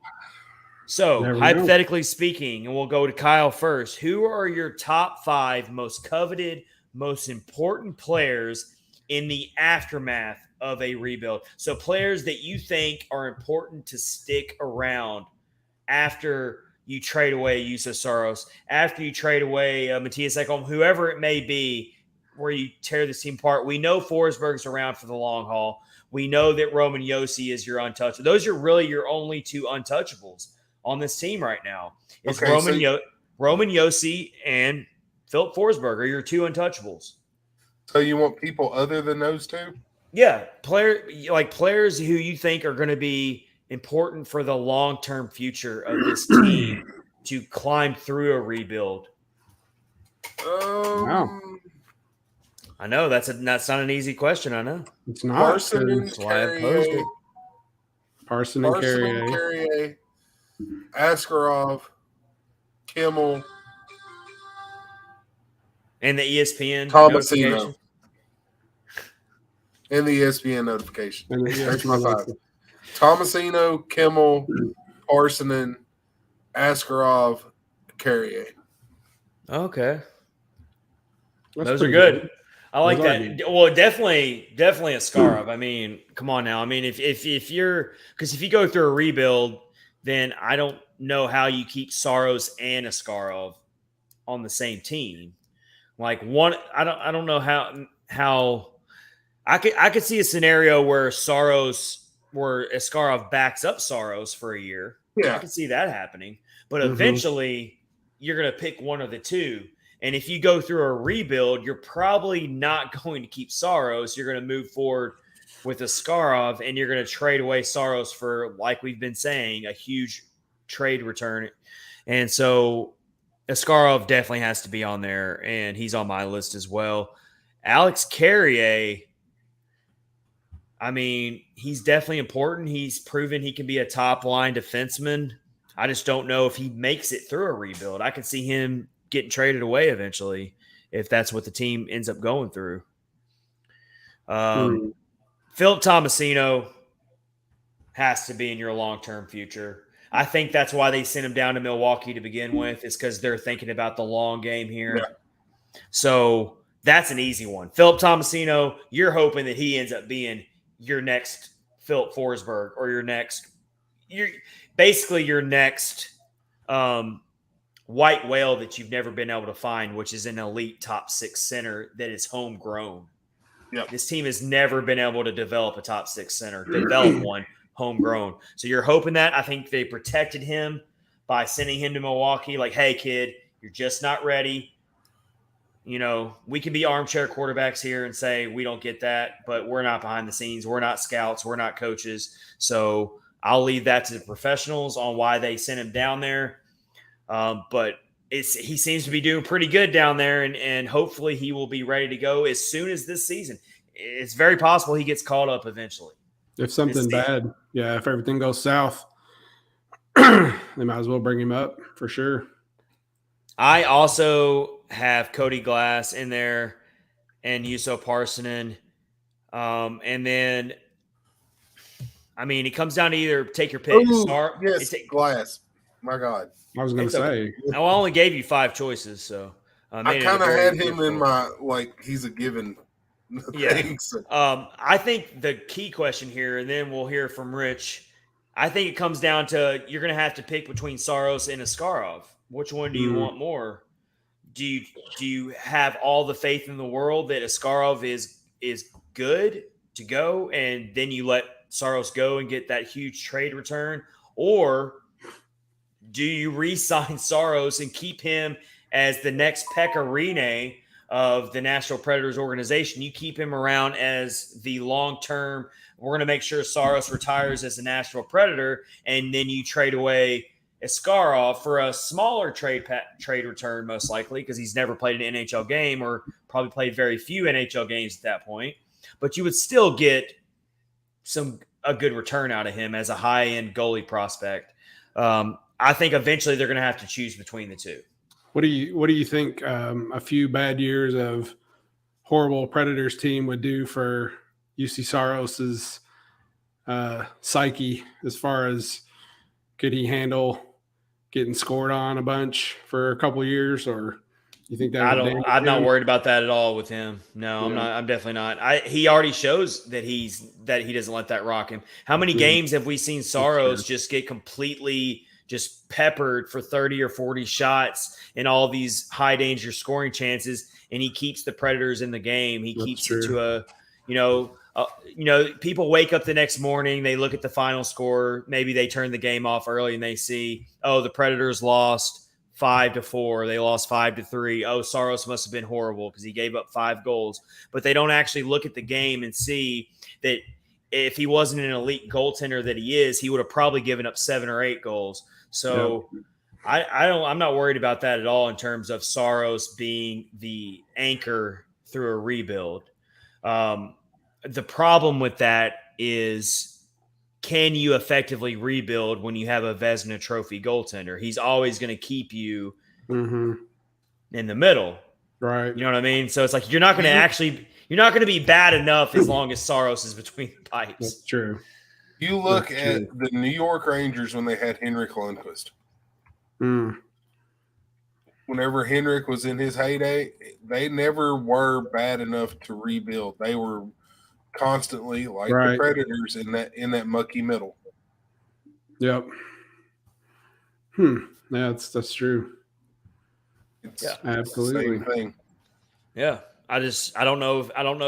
Speaker 1: So, hypothetically speaking, and we'll go to Kyle first, who are your top 5 most coveted, most important players in the aftermath of a rebuild? So, players that you think are important to stick around after you trade away Juuse Saros, after you trade away Matthias Ekholm, whoever it may be, where you tear this team apart. We know Forsberg's around for the long haul. We know that Roman Josi is your untouchable. Those are really your only 2 untouchables on this team right now. It's Roman Josi and Philip Forsberg are your 2 untouchables.
Speaker 3: So you want people other than those two?
Speaker 1: Yeah, players who you think are going to be important for the long-term future of this team to climb through a rebuild.
Speaker 2: Wow.
Speaker 1: I know that's not an easy question. I know
Speaker 2: It's not.
Speaker 3: Parson and
Speaker 1: that's why I posed it.
Speaker 2: Parson and
Speaker 3: Carrier, Askarov, Kimmel,
Speaker 1: And the ESPN
Speaker 3: Tomasino.
Speaker 1: notification.
Speaker 3: And the ESPN notification.
Speaker 2: And
Speaker 3: There's my 5. Tomasino, Kimmel, Parsonen, Askarov, Carrier.
Speaker 1: Okay.
Speaker 2: That's
Speaker 1: Those are
Speaker 2: pretty
Speaker 1: good. I like
Speaker 2: Those are
Speaker 1: that.
Speaker 2: good.
Speaker 1: Well, definitely Askarov. I mean, come on now. I mean, if you go through a rebuild, then I don't know how you keep Saros and Askarov on the same team. Like one, I don't know how I could see a scenario where Askarov backs up Saros for a year.
Speaker 3: Yeah.
Speaker 1: I could see that happening. But
Speaker 2: Mhm.
Speaker 1: eventually you're going to pick one of the two. And if you go through a rebuild, you're probably not going to keep Saros. You're going to move forward with Askarov, and you're going to trade away Saros for, like we've been saying, a huge trade return. And so Askarov definitely has to be on there, and he's on my list as well. Alex Carrier, I mean, he's definitely important. He's proven he can be a top-line defenseman. I just don't know if he makes it through a rebuild. I could see him getting traded away eventually if that's what the team ends up going through. Philip Tomasino has to be in your long-term future. I think that's why they sent him down to Milwaukee to begin with, is because they're thinking about the long game here. Yeah. So that's an easy one. Philip Tomasino, you're hoping that he ends up being your next Philip Forsberg or your next white whale that you've never been able to find, which is an elite top 6 center that is homegrown.
Speaker 3: Yep.
Speaker 1: This team has never been able to develop a top 6 center, develop one homegrown. So you're hoping that. I think they protected him by sending him to Milwaukee. Like, hey, kid, you're just not ready. You know, we can be armchair quarterbacks here and say we don't get that, but we're not behind the scenes. We're not scouts. We're not coaches. So I'll leave that to the professionals on why they sent him down there. But he seems to be doing pretty good down there, and hopefully he will be ready to go as soon as this season. It's very possible he gets called up eventually.
Speaker 2: If something bad, if everything goes south, they might as well bring him up for sure.
Speaker 1: I also have Cody Glass in there and Juuso Parssinen. And then, I mean, it comes down to either take your pick.
Speaker 3: Glass. My God.
Speaker 2: I was going to say.
Speaker 1: I only gave you 5 choices, so
Speaker 3: I kind of had him in my, he's a given thing. So.
Speaker 1: I think the key question here, and then we'll hear from Rich, I think it comes down to you're going to have to pick between Saros and Askarov. Which one do you want more? Do you have all the faith in the world that Askarov is good to go, and then you let Saros go and get that huge trade return? Or do you re-sign Saros and keep him as the next Pekka Rinne of the Nashville Predators organization? You keep him around as the long-term, we're going to make sure Saros retires as a Nashville Predator, and then you trade away Askarov for a smaller trade return, most likely, because he's never played an NHL game or probably played very few NHL games at that point. But you would still get a good return out of him as a high-end goalie prospect. I think eventually they're going to have to choose between the two.
Speaker 2: What do you think a few bad years of horrible Predators team would do for UC Saros's psyche, as far as could he handle getting scored on a bunch for a couple of years, or you think that
Speaker 1: I'm not worried about that at all with him. No, I'm not. I'm definitely not. He already shows that he doesn't let that rock him. How many games have we seen Saros just get completely just peppered for 30 or 40 shots and all these high danger scoring chances, and he keeps the Predators in the game. He keeps it to people wake up the next morning, they look at the final score, maybe they turn the game off early and they see, oh, the Predators lost 5-4. They lost 5-3. Oh, Saros must have been horrible because he gave up 5 goals. But they don't actually look at the game and see that if he wasn't an elite goaltender that he is, he would have probably given up 7 or 8 goals. So I'm not worried about that at all in terms of Saros being the anchor through a rebuild. The problem with that is, can you effectively rebuild when you have a Vezina Trophy goaltender? He's always going to keep you in the middle.
Speaker 2: Right.
Speaker 1: You know what I mean? So it's like you're not going to be bad enough as long as Saros is between the pipes.
Speaker 2: That's true.
Speaker 3: You look at the New York Rangers when they had Henrik Lundqvist. Whenever Henrik was in his heyday, they never were bad enough to rebuild. They were constantly like the Predators in that mucky middle.
Speaker 2: Yep. Yeah, that's true.
Speaker 3: It's
Speaker 2: absolutely
Speaker 3: the same thing.
Speaker 1: Yeah. I don't know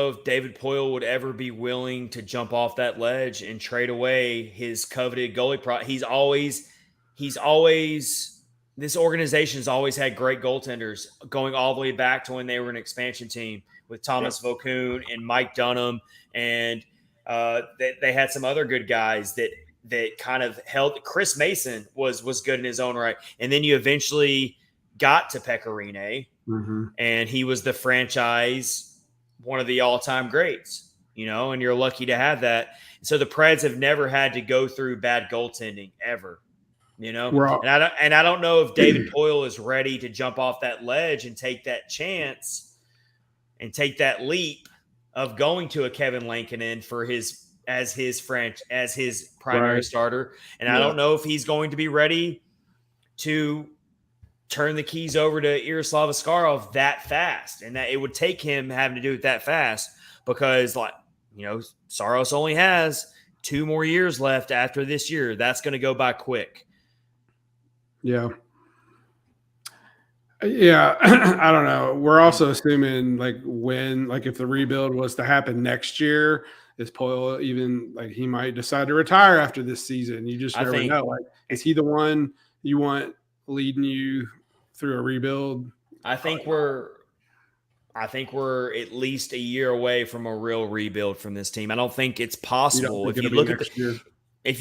Speaker 1: if David Poile would ever be willing to jump off that ledge and trade away his coveted goalie he's always this organization's always had great goaltenders going all the way back to when they were an expansion team with Thomas Vokoun and Mike Dunham. And they had some other good guys that kind of held. Chris Mason was good in his own right. And then you eventually got to Pecorine, and he was the franchise, one of the all-time greats, and you're lucky to have that. So the Preds have never had to go through bad goaltending ever. And I don't know if David Poile is ready to jump off that ledge and take that chance and take that leap of going to a Kevin Lankinen as his primary starter. And I don't know if he's going to be ready to turn the keys over to Yaroslav Askarov that fast, and that it would take him having to do it that fast because, Saros only has 2 more years left after this year. That's going to go by quick.
Speaker 2: Yeah. Yeah. I don't know. We're also assuming if the rebuild was to happen next year, is Poile even he might decide to retire after this season? You just never know. Is he the one you want leading you through a rebuild?
Speaker 1: I think we're at least a year away from a real rebuild from this team. I don't think it's possible. If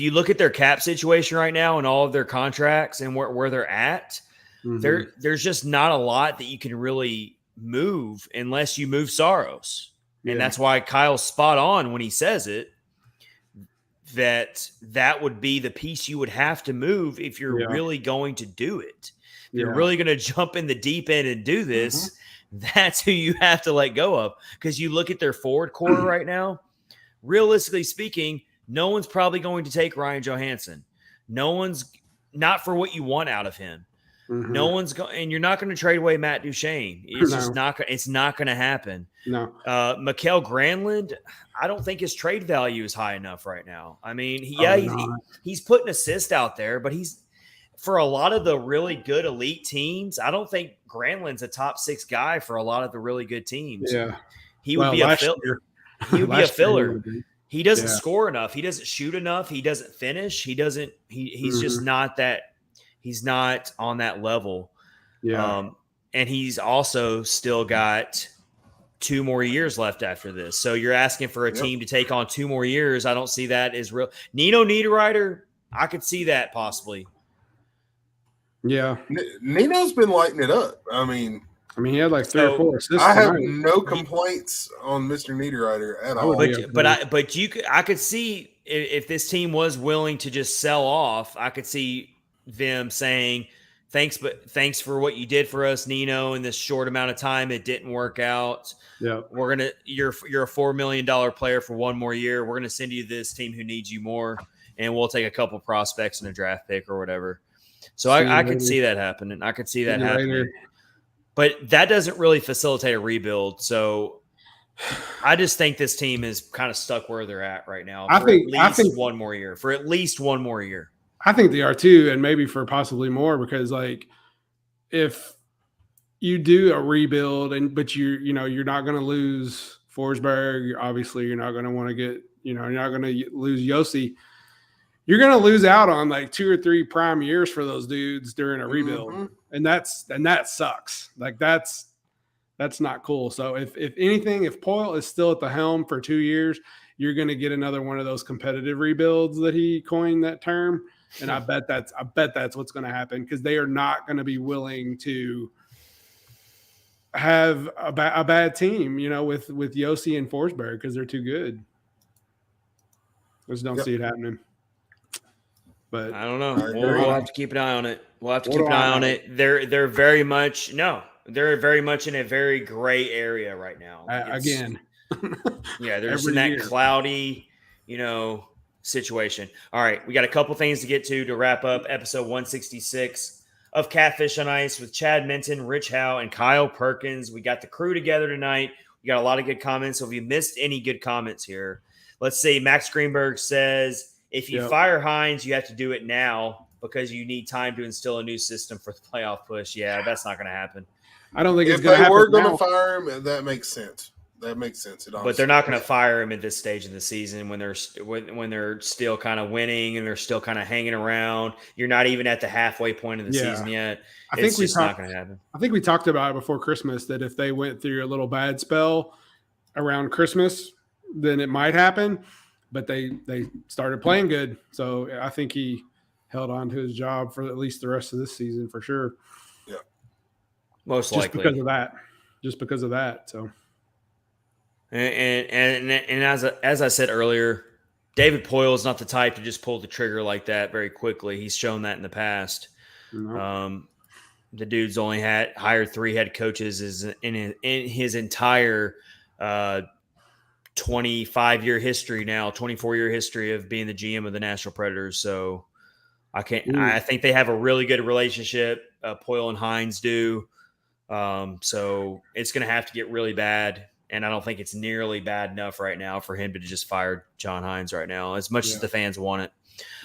Speaker 1: you look at their cap situation right now and all of their contracts and where they're at, there's just not a lot that you can really move unless you move Saros. And that's why Kyle's spot on when he says it, that would be the piece you would have to move if you're really going to do it. If you're really going to jump in the deep end and do this, that's who you have to let go of. Because you look at their forward core right now, realistically speaking, no one's probably going to take Ryan Johansson. No one's not for what you want out of him. No one's going, and you're not going to trade away Matt Duchene. It's just not. It's not going to happen.
Speaker 2: No.
Speaker 1: Mikael Granlund, I don't think his trade value is high enough right now. I mean, he's putting assists out there, but he's for a lot of the really good elite teams. I don't think Granlund's a top 6 guy for a lot of the really good teams.
Speaker 2: Yeah,
Speaker 1: he would be a filler. He would be a filler. He doesn't score enough. He doesn't shoot enough. He doesn't finish. He doesn't. He's just not that. He's not on that level.
Speaker 2: Yeah.
Speaker 1: And he's also still got 2 more years left after this. So you're asking for a team to take on 2 more years. I don't see that as real. Nino Niederreiter, I could see that possibly.
Speaker 2: Yeah.
Speaker 3: Nino's been lighting it up. I mean,
Speaker 2: he had 3 or 4 assists.
Speaker 3: I have no complaints on Mr. Niederreiter at all.
Speaker 1: I could see if this team was willing to just sell off, I could see them saying, thanks for what you did for us, Nino, in this short amount of time. It didn't work out.
Speaker 2: Yeah.
Speaker 1: You're a $4 million player for 1 more year. We're going to send you this team who needs you more, and we'll take a couple prospects and a draft pick or whatever. So I could see that happening. I could see that happening. But that doesn't really facilitate a rebuild. So I just think this team is kind of stuck where they're at right now for at least 1 more year. For at least 1 more year.
Speaker 2: I think they are too, and maybe for possibly more, because if you do a rebuild but you're not going to lose Forsberg, obviously you're not going to want to get, you're not going to lose Yossi. You're going to lose out on 2 or 3 prime years for those dudes during a rebuld. and that sucks. Like that's not cool. So if anything, if Poyle is still at the helm for 2 years, you're going to get another one of those competitive rebuilds that he coined that term. And I bet that's what's going to happen, because they are not going to be willing to have a bad team, with Yossi and Forsberg, because they're too good. I just don't see it happening. But
Speaker 1: I don't know. We'll have to keep an eye on it. They're very much in a very gray area right now.
Speaker 2: Again.
Speaker 1: Yeah, they're just in that cloudy, situation. All right, we got a couple things to get to wrap up episode 166 of Catfish on Ice with Chad Minton, Rich Howe, and Kyle Perkins. We got the crew together tonight. We got a lot of good comments. So if you missed any good comments here, let's see. Max Greenberg says, if you fire Hines, you have to do it now because you need time to instill a new system for the playoff push. Yeah, that's not going to happen.
Speaker 2: I don't think it's
Speaker 3: if
Speaker 2: going to happen.
Speaker 3: If they were going to fire him, that makes sense. That makes sense.
Speaker 1: But they're not going to fire him at this stage of the season when they're still kind of winning and they're still kind of hanging around. You're not even at the halfway point of the season yet. It's just not going to happen.
Speaker 2: I think we talked about it before Christmas, that if they went through a little bad spell around Christmas, then it might happen. But they started playing good. So I think he held on to his job for at least the rest of this season for sure.
Speaker 3: Yeah.
Speaker 1: Most likely.
Speaker 2: Just because of that. So.
Speaker 1: And as I said earlier, David Poyle is not the type to just pull the trigger like that very quickly. He's shown that in the past.
Speaker 2: No.
Speaker 1: The dude's only hired 3 head coaches in his entire 25-year history now, 24-year history of being the GM of the Nashville Predators. So I think they have a really good relationship. Poyle and Hines do. So it's going to have to get really bad. And I don't think it's nearly bad enough right now for him to just fire John Hines right now, as much as the fans want it.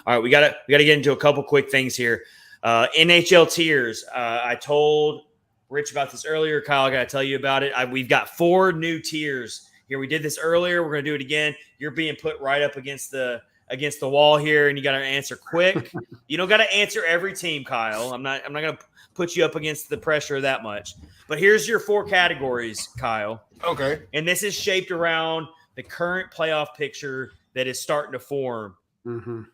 Speaker 1: All right, we gotta get into a couple quick things here. NHL tiers. I told Rich about this earlier. Kyle, I got to tell you about it. We've got 4 new tiers here. We did this earlier. We're going to do it again. You're being put right up against the wall here, and you got to answer quick. You don't got to answer every team, Kyle. I'm not going to put you up against the pressure that much. But here's your 4 categories, Kyle.
Speaker 3: Okay.
Speaker 1: And this is shaped around the current playoff picture that is starting to form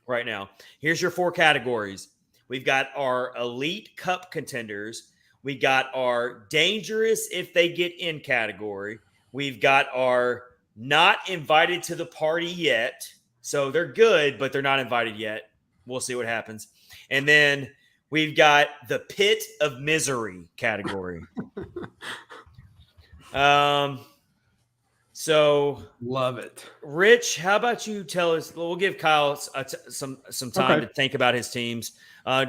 Speaker 1: right now. Here's your 4 categories. We've got our elite cup contenders. We got our dangerous if they get in category. We've got our not invited to the party yet. So they're good, but they're not invited yet. We'll see what happens. And then we've got the pit of misery category. So
Speaker 2: love it.
Speaker 1: Rich, how about you tell us? We'll give Kyle some time to think about his teams.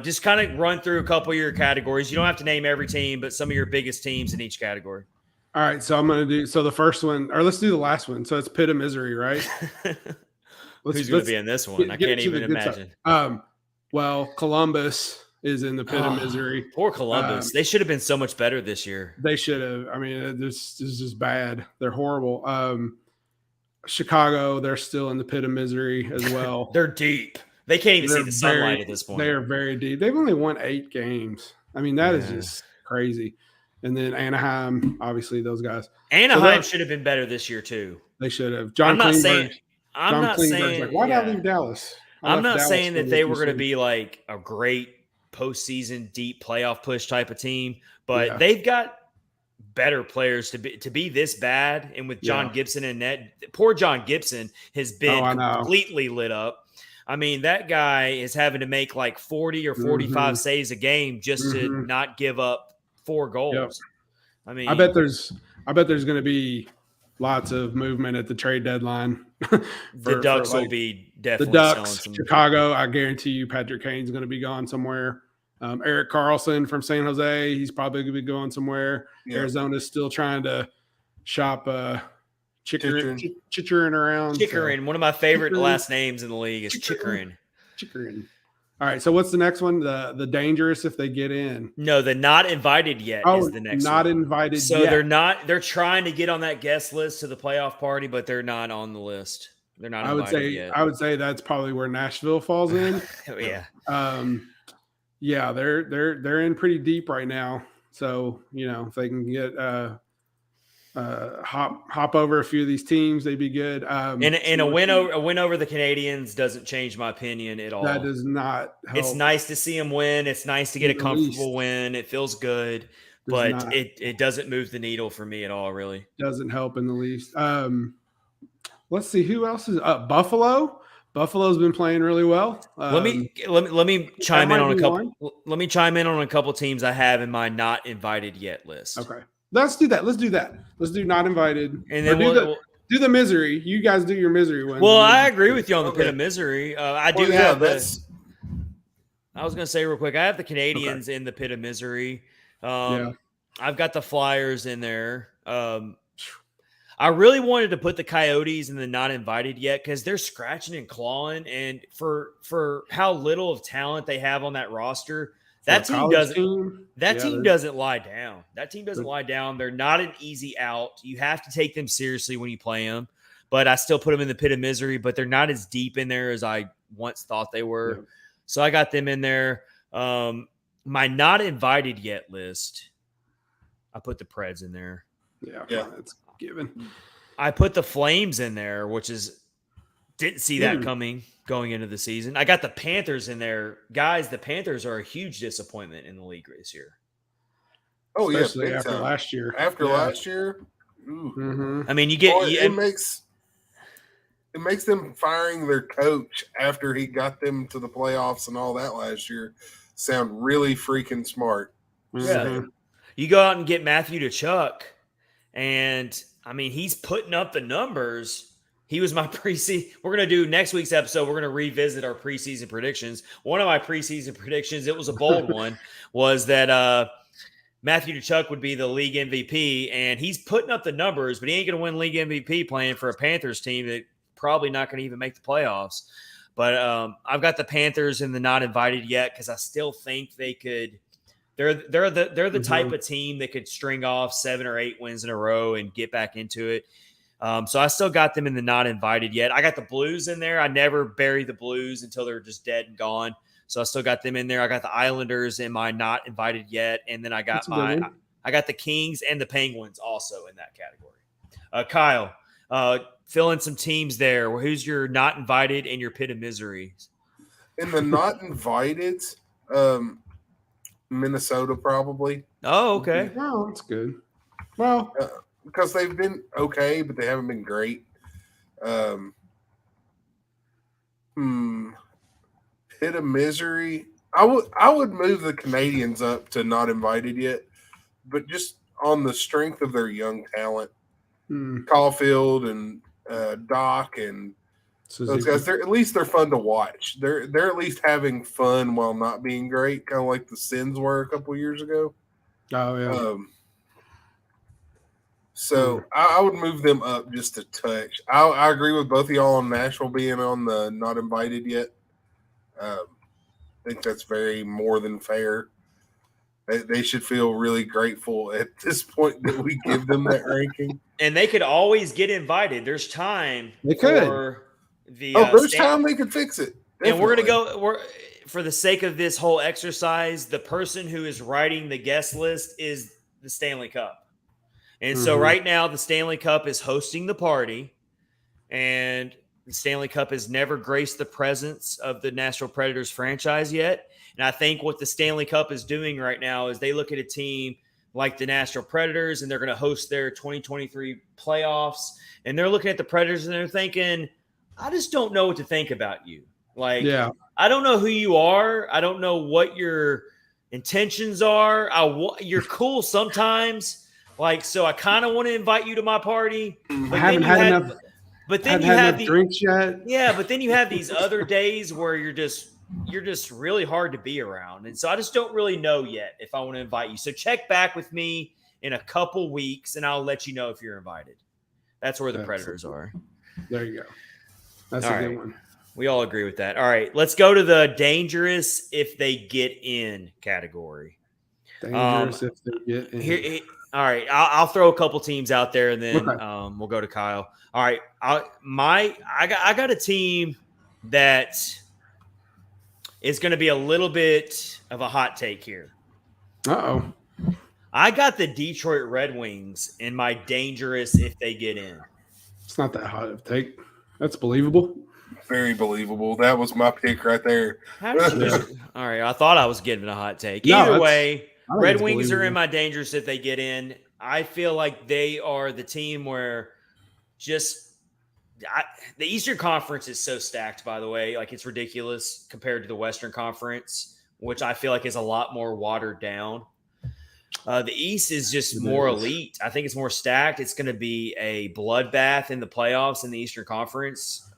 Speaker 1: Just kind of run through a couple of your categories. You don't have to name every team, but some of your biggest teams in each category.
Speaker 2: All right, so I'm going to do the first one, or let's do the last one. So it's pit of misery, right?
Speaker 1: Who's going to be in this one? I can't even imagine.
Speaker 2: Well, Columbus is in the pit of misery.
Speaker 1: Poor Columbus. They should have been so much better this year.
Speaker 2: They should have. I mean, this is just bad. They're horrible. Chicago, they're still in the pit of misery as well.
Speaker 1: They're deep. They can't even see the sunlight at this point.
Speaker 2: They are very deep. They've only won 8 games. I mean, that is just crazy. And then Anaheim, obviously, those guys.
Speaker 1: Anaheim should have been better this year too.
Speaker 2: They should have.
Speaker 1: I'm not saying.
Speaker 2: Like, why not leave Dallas?
Speaker 1: I'm not saying that they were going to be like a great postseason deep playoff push type of team, but they've got better players to be this bad. And with John Gibson in net, poor John Gibson has been completely lit up. I mean, that guy is having to make like 40 or 45 saves a game just to not give up 4 goals. Yep. I mean,
Speaker 2: I bet there's going to be lots of movement at the trade deadline.
Speaker 1: The Ducks will be definitely
Speaker 2: the Ducks. Chicago, I guarantee you, Patrick Kane's going to be gone somewhere. Eric Carlson from San Jose, he's probably going to be going somewhere. Yeah. Arizona's still trying to shop Chikrin around.
Speaker 1: Chikrin, one of my favorite last names in the league is Chikrin.
Speaker 2: All right, so what's the next one? The dangerous if they get in.
Speaker 1: No, the not invited yet is the next one.
Speaker 2: Not invited
Speaker 1: so
Speaker 2: yet.
Speaker 1: They're trying to get on that guest list to the playoff party, but they're not on the list. They're not invited yet.
Speaker 2: I would say that's probably where Nashville falls in.
Speaker 1: Yeah.
Speaker 2: Yeah, they're in pretty deep right now. So if they can get hop over a few of these teams, they'd be good.
Speaker 1: And a win over the Canadiens doesn't change my opinion at all.
Speaker 2: That does not help.
Speaker 1: It's nice to see them win. It's nice to get a comfortable win. It feels good, but it doesn't move the needle for me at all. Really
Speaker 2: doesn't help in the least. Let's see who else is Buffalo. Buffalo's been playing really well.
Speaker 1: Let me chime in on a couple. Let me chime in on a couple teams I have in my not invited yet list.
Speaker 2: Okay, let's do that. Let's do not invited,
Speaker 1: and then
Speaker 2: do the misery. You guys do your misery one.
Speaker 1: Well, I agree with you on the pit of misery. I was going to say real quick. I have the Canadiens in the pit of misery. I've got the Flyers in there. I really wanted to put the Coyotes in the not invited yet because they're scratching and clawing, and for how little of talent they have on that roster, that team doesn't lie down. That team doesn't lie down. They're not an easy out. You have to take them seriously when you play them. But I still put them in the pit of misery. But they're not as deep in there as I once thought they were. Yeah. So I got them in there. My not invited yet list, I put the Preds in there.
Speaker 2: Yeah, that's given.
Speaker 1: I put the Flames in there, which is didn't see that coming going into the season. I got the Panthers in there. Guys, the Panthers are a huge disappointment in the league this year.
Speaker 3: Oh,
Speaker 2: especially
Speaker 3: yeah,
Speaker 2: after last year.
Speaker 3: Last year,
Speaker 1: mm-hmm. I mean, you get
Speaker 3: it makes them firing their coach after he got them to the playoffs and all that last year sound really freaking smart.
Speaker 1: Yeah, you go out and get Matthew Tkachuk, and I mean, he's putting up the numbers. He was my preseason. We're going to do next week's episode. We're going to revisit our preseason predictions. One of my preseason predictions, it was a bold one, was that Matthew Tkachuk would be the league MVP, and he's putting up the numbers, but he ain't going to win league MVP playing for a Panthers team that probably not going to even make the playoffs. But I've got the Panthers in the not invited yet because I still think they could. They're the type of team that could string off 7 or 8 wins in a row and get back into it. So I still got them in the not invited yet. I got the Blues in there. I never bury the Blues until they're just dead and gone. So I still got them in there. I got the Islanders in my not invited yet, and then I got the Kings and the Penguins also in that category. Kyle, fill in some teams there. Who's your not invited and your pit of misery?
Speaker 3: In the not invited, Minnesota probably.
Speaker 1: Oh, okay.
Speaker 2: Oh, that's good. Well,
Speaker 3: because they've been okay, but they haven't been great. Pit of misery. I would move the Canadiens up to not invited yet, but just on the strength of their young talent, Caulfield and Doc and those guys. They're fun to watch. They're at least having fun while not being great, kind of like the Sens were a couple years ago.
Speaker 2: Oh yeah.
Speaker 3: So I would move them up just a touch. I agree with both of y'all on Nashville being on the not invited yet. I think that's very more than fair. They should feel really grateful at this point that we give them that ranking.
Speaker 1: And they could always get invited. There's time.
Speaker 2: They could.
Speaker 3: There's time they could fix it. Definitely.
Speaker 1: And we're going to go for the sake of this whole exercise, the person who is writing the guest list is the Stanley Cup. And so right now the Stanley Cup is hosting the party, and the Stanley Cup has never graced the presence of the Nashville Predators franchise yet. And I think what the Stanley Cup is doing right now is they look at a team like the Nashville Predators, and they're going to host their 2023 playoffs. And they're looking at the Predators, and they're thinking, I just don't know what to think about you. I don't know who you are. I don't know what your intentions are. You're cool sometimes. So I kind of want to invite you to my party.
Speaker 2: I haven't had enough.
Speaker 1: But then you have
Speaker 2: enough drinks yet.
Speaker 1: Yeah, but then you have these other days where you're just really hard to be around. And so I just don't really know yet if I want to invite you. So check back with me in a couple weeks, and I'll let you know if you're invited. That's where the Predators are.
Speaker 2: There you go. That's a good one.
Speaker 1: We all agree with that. All right, let's go to the dangerous if they get in category.
Speaker 2: Dangerous if they get in.
Speaker 1: All right, I'll throw a couple teams out there, and then we'll go to Kyle. All right, I got a team that is going to be a little bit of a hot take here.
Speaker 2: Uh-oh.
Speaker 1: I got the Detroit Red Wings in my dangerous if they get in.
Speaker 2: It's not that hot of a take. That's believable.
Speaker 3: Very believable. That was my pick right there.
Speaker 1: How did you all right, I thought I was getting a hot take.
Speaker 2: No,
Speaker 1: Either way,
Speaker 2: I think
Speaker 1: Red
Speaker 2: it's
Speaker 1: Wings are in
Speaker 2: believable.
Speaker 1: my dangerous if they get in. I feel like they are the team where the Eastern Conference is so stacked, by the way. Like, it's ridiculous compared to the Western Conference, which I feel like is a lot more watered down. The East is just more elite. I think it's more stacked. It's going to be a bloodbath in the playoffs in the Eastern Conference.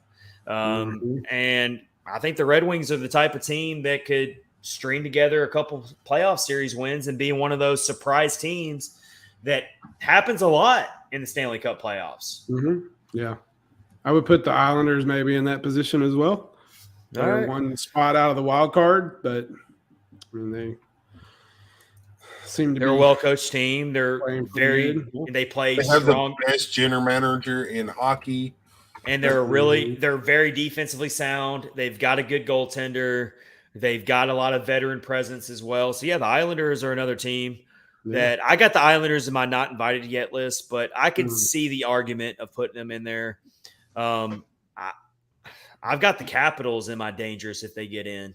Speaker 1: And I think the Red Wings are the type of team that could string together a couple playoff series wins and be one of those surprise teams that happens a lot in the Stanley Cup playoffs.
Speaker 2: Mm-hmm. Yeah. I would put the Islanders maybe in that position as well. They're
Speaker 1: right.
Speaker 2: one spot out of the wild card, but I mean, they seem to
Speaker 1: They're
Speaker 2: be
Speaker 1: a well-coached team. They're
Speaker 2: playing pretty
Speaker 1: very
Speaker 2: good.
Speaker 1: they play
Speaker 3: They have
Speaker 1: strong,
Speaker 3: the best general manager in hockey.
Speaker 1: and they're very defensively sound. They've got a good goaltender. They've got a lot of veteran presence as well. So yeah, the Islanders are another team that I got the Islanders in my not invited yet list, but I could see the argument of putting them in there. I've got the Capitals in my dangerous if they get in.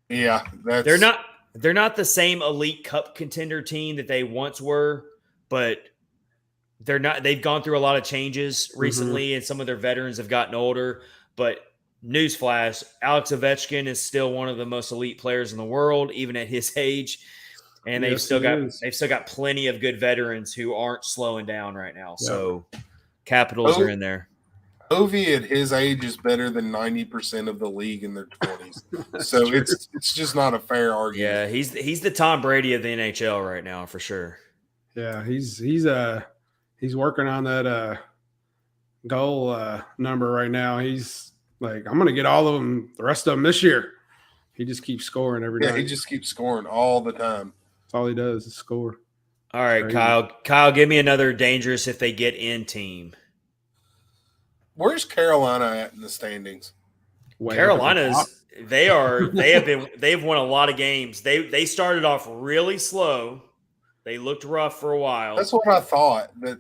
Speaker 3: Yeah,
Speaker 1: They're not the same elite cup contender team that they once were, but they're not. They've gone through a lot of changes recently, and some of their veterans have gotten older. But newsflash: Alex Ovechkin is still one of the most elite players in the world, even at his age. And they've still got plenty of good veterans who aren't slowing down right now. So Capitals are in there.
Speaker 3: Ovi at his age is better than 90% of the league in their 20s. So it's just not a fair argument.
Speaker 1: Yeah, he's the Tom Brady of the NHL right now for sure.
Speaker 2: Yeah, he's working on that goal number right now. He's like, I'm going to get all of them, the rest of them this year. He just keeps scoring every night.
Speaker 3: Yeah, he just keeps scoring all the time.
Speaker 2: That's all he does is score.
Speaker 1: All right, Kyle, give me another dangerous if they get in team.
Speaker 3: Where's Carolina at in the standings?
Speaker 1: Carolina's they've won a lot of games. They started off really slow. They looked rough for a while.
Speaker 3: That's what I thought. That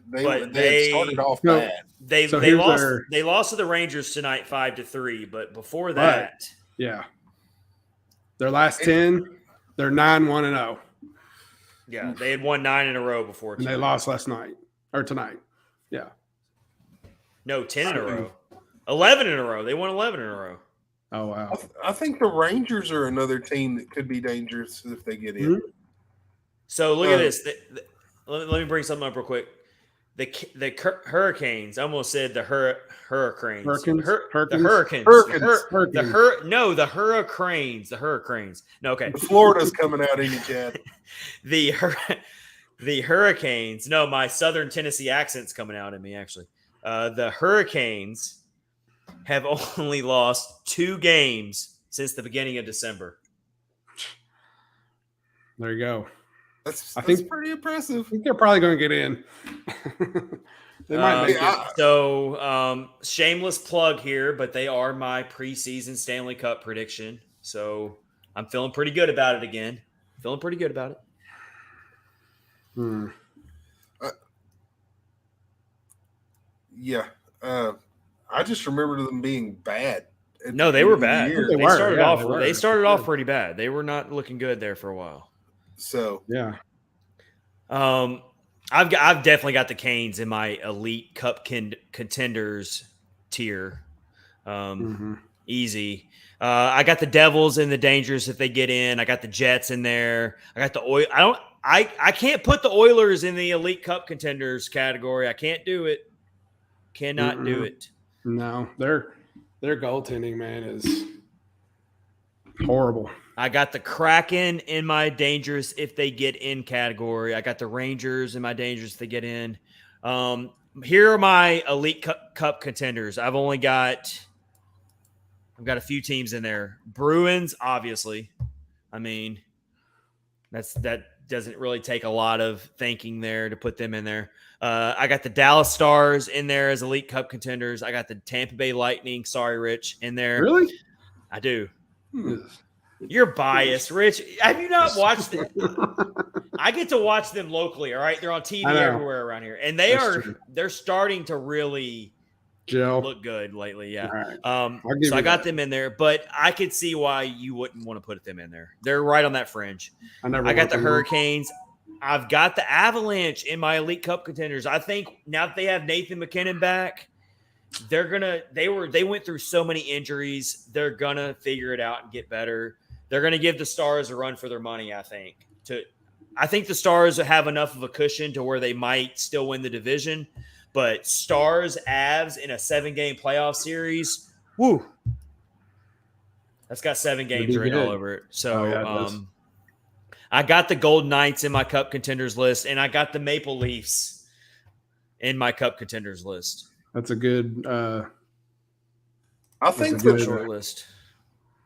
Speaker 3: they started off bad.
Speaker 1: They lost to the Rangers tonight 5-3, but before that,
Speaker 2: their last 10, they're 9-1-0.
Speaker 1: Yeah, they had won 9 in a row before.
Speaker 2: And they lost last night or tonight. Yeah.
Speaker 1: No, 10 in a row. 11 in a row. They won 11 in a row.
Speaker 2: Oh, wow.
Speaker 3: I think the Rangers are another team that could be dangerous if they get in.
Speaker 1: So look at this. Let me bring something up real quick. The Hurricanes. I almost said the Hurricanes. The Hurricanes. The Hurricanes. No, okay.
Speaker 3: Florida's coming out in you, Chad.
Speaker 1: The Hurricanes. No, my Southern Tennessee accent's coming out in me, actually. The Hurricanes have only lost 2 games since the beginning of December.
Speaker 2: There you go.
Speaker 3: That's pretty impressive.
Speaker 2: I think they're probably going to get in. They might make it.
Speaker 1: So, shameless plug here, but they are my preseason Stanley Cup prediction. So, I'm feeling pretty good about it again. Feeling pretty good about it.
Speaker 3: Yeah. I just remember them being bad.
Speaker 1: No, they were bad. They started off
Speaker 2: good.
Speaker 1: pretty bad. They were not looking good there for a while.
Speaker 3: So
Speaker 2: yeah.
Speaker 1: I've definitely got the Canes in my elite cup contenders tier. Easy. I got the Devils in the dangerous if they get in. I got the Jets in there. I got the Oil. I can't put the Oilers in the elite cup contenders category. I can't do it. Cannot do it.
Speaker 2: No, their goaltending, man, is horrible.
Speaker 1: I got the Kraken in my dangerous if they get in category. I got the Rangers in my dangerous if they get in. Here are my elite cup contenders. I've got a few teams in there. Bruins, obviously. I mean, that doesn't really take a lot of thinking there to put them in there. I got the Dallas Stars in there as elite cup contenders. I got the Tampa Bay Lightning. Sorry, Rich, in there.
Speaker 2: Really?
Speaker 1: I do. You're biased, Rich. Have you not watched it? I get to watch them locally. All right, they're on TV everywhere around here, and they're starting to really look good lately. Yeah.
Speaker 2: Right.
Speaker 1: So I got them in there, but I could see why you wouldn't want to put them in there. They're right on that fringe. I got the Hurricanes. I've got the Avalanche in my Elite Cup contenders. I think now that they have Nathan McKinnon back, they went through so many injuries. They're gonna figure it out and get better. They're gonna give the Stars a run for their money, I think. I think the Stars have enough of a cushion to where they might still win the division, but Stars, Avs in a 7-game playoff series, woo. That's got 7 games written all over it. So I got the Golden Knights in my Cup contenders list, and I got the Maple Leafs in my Cup contenders list.
Speaker 2: That's a good
Speaker 3: I think
Speaker 1: the short list.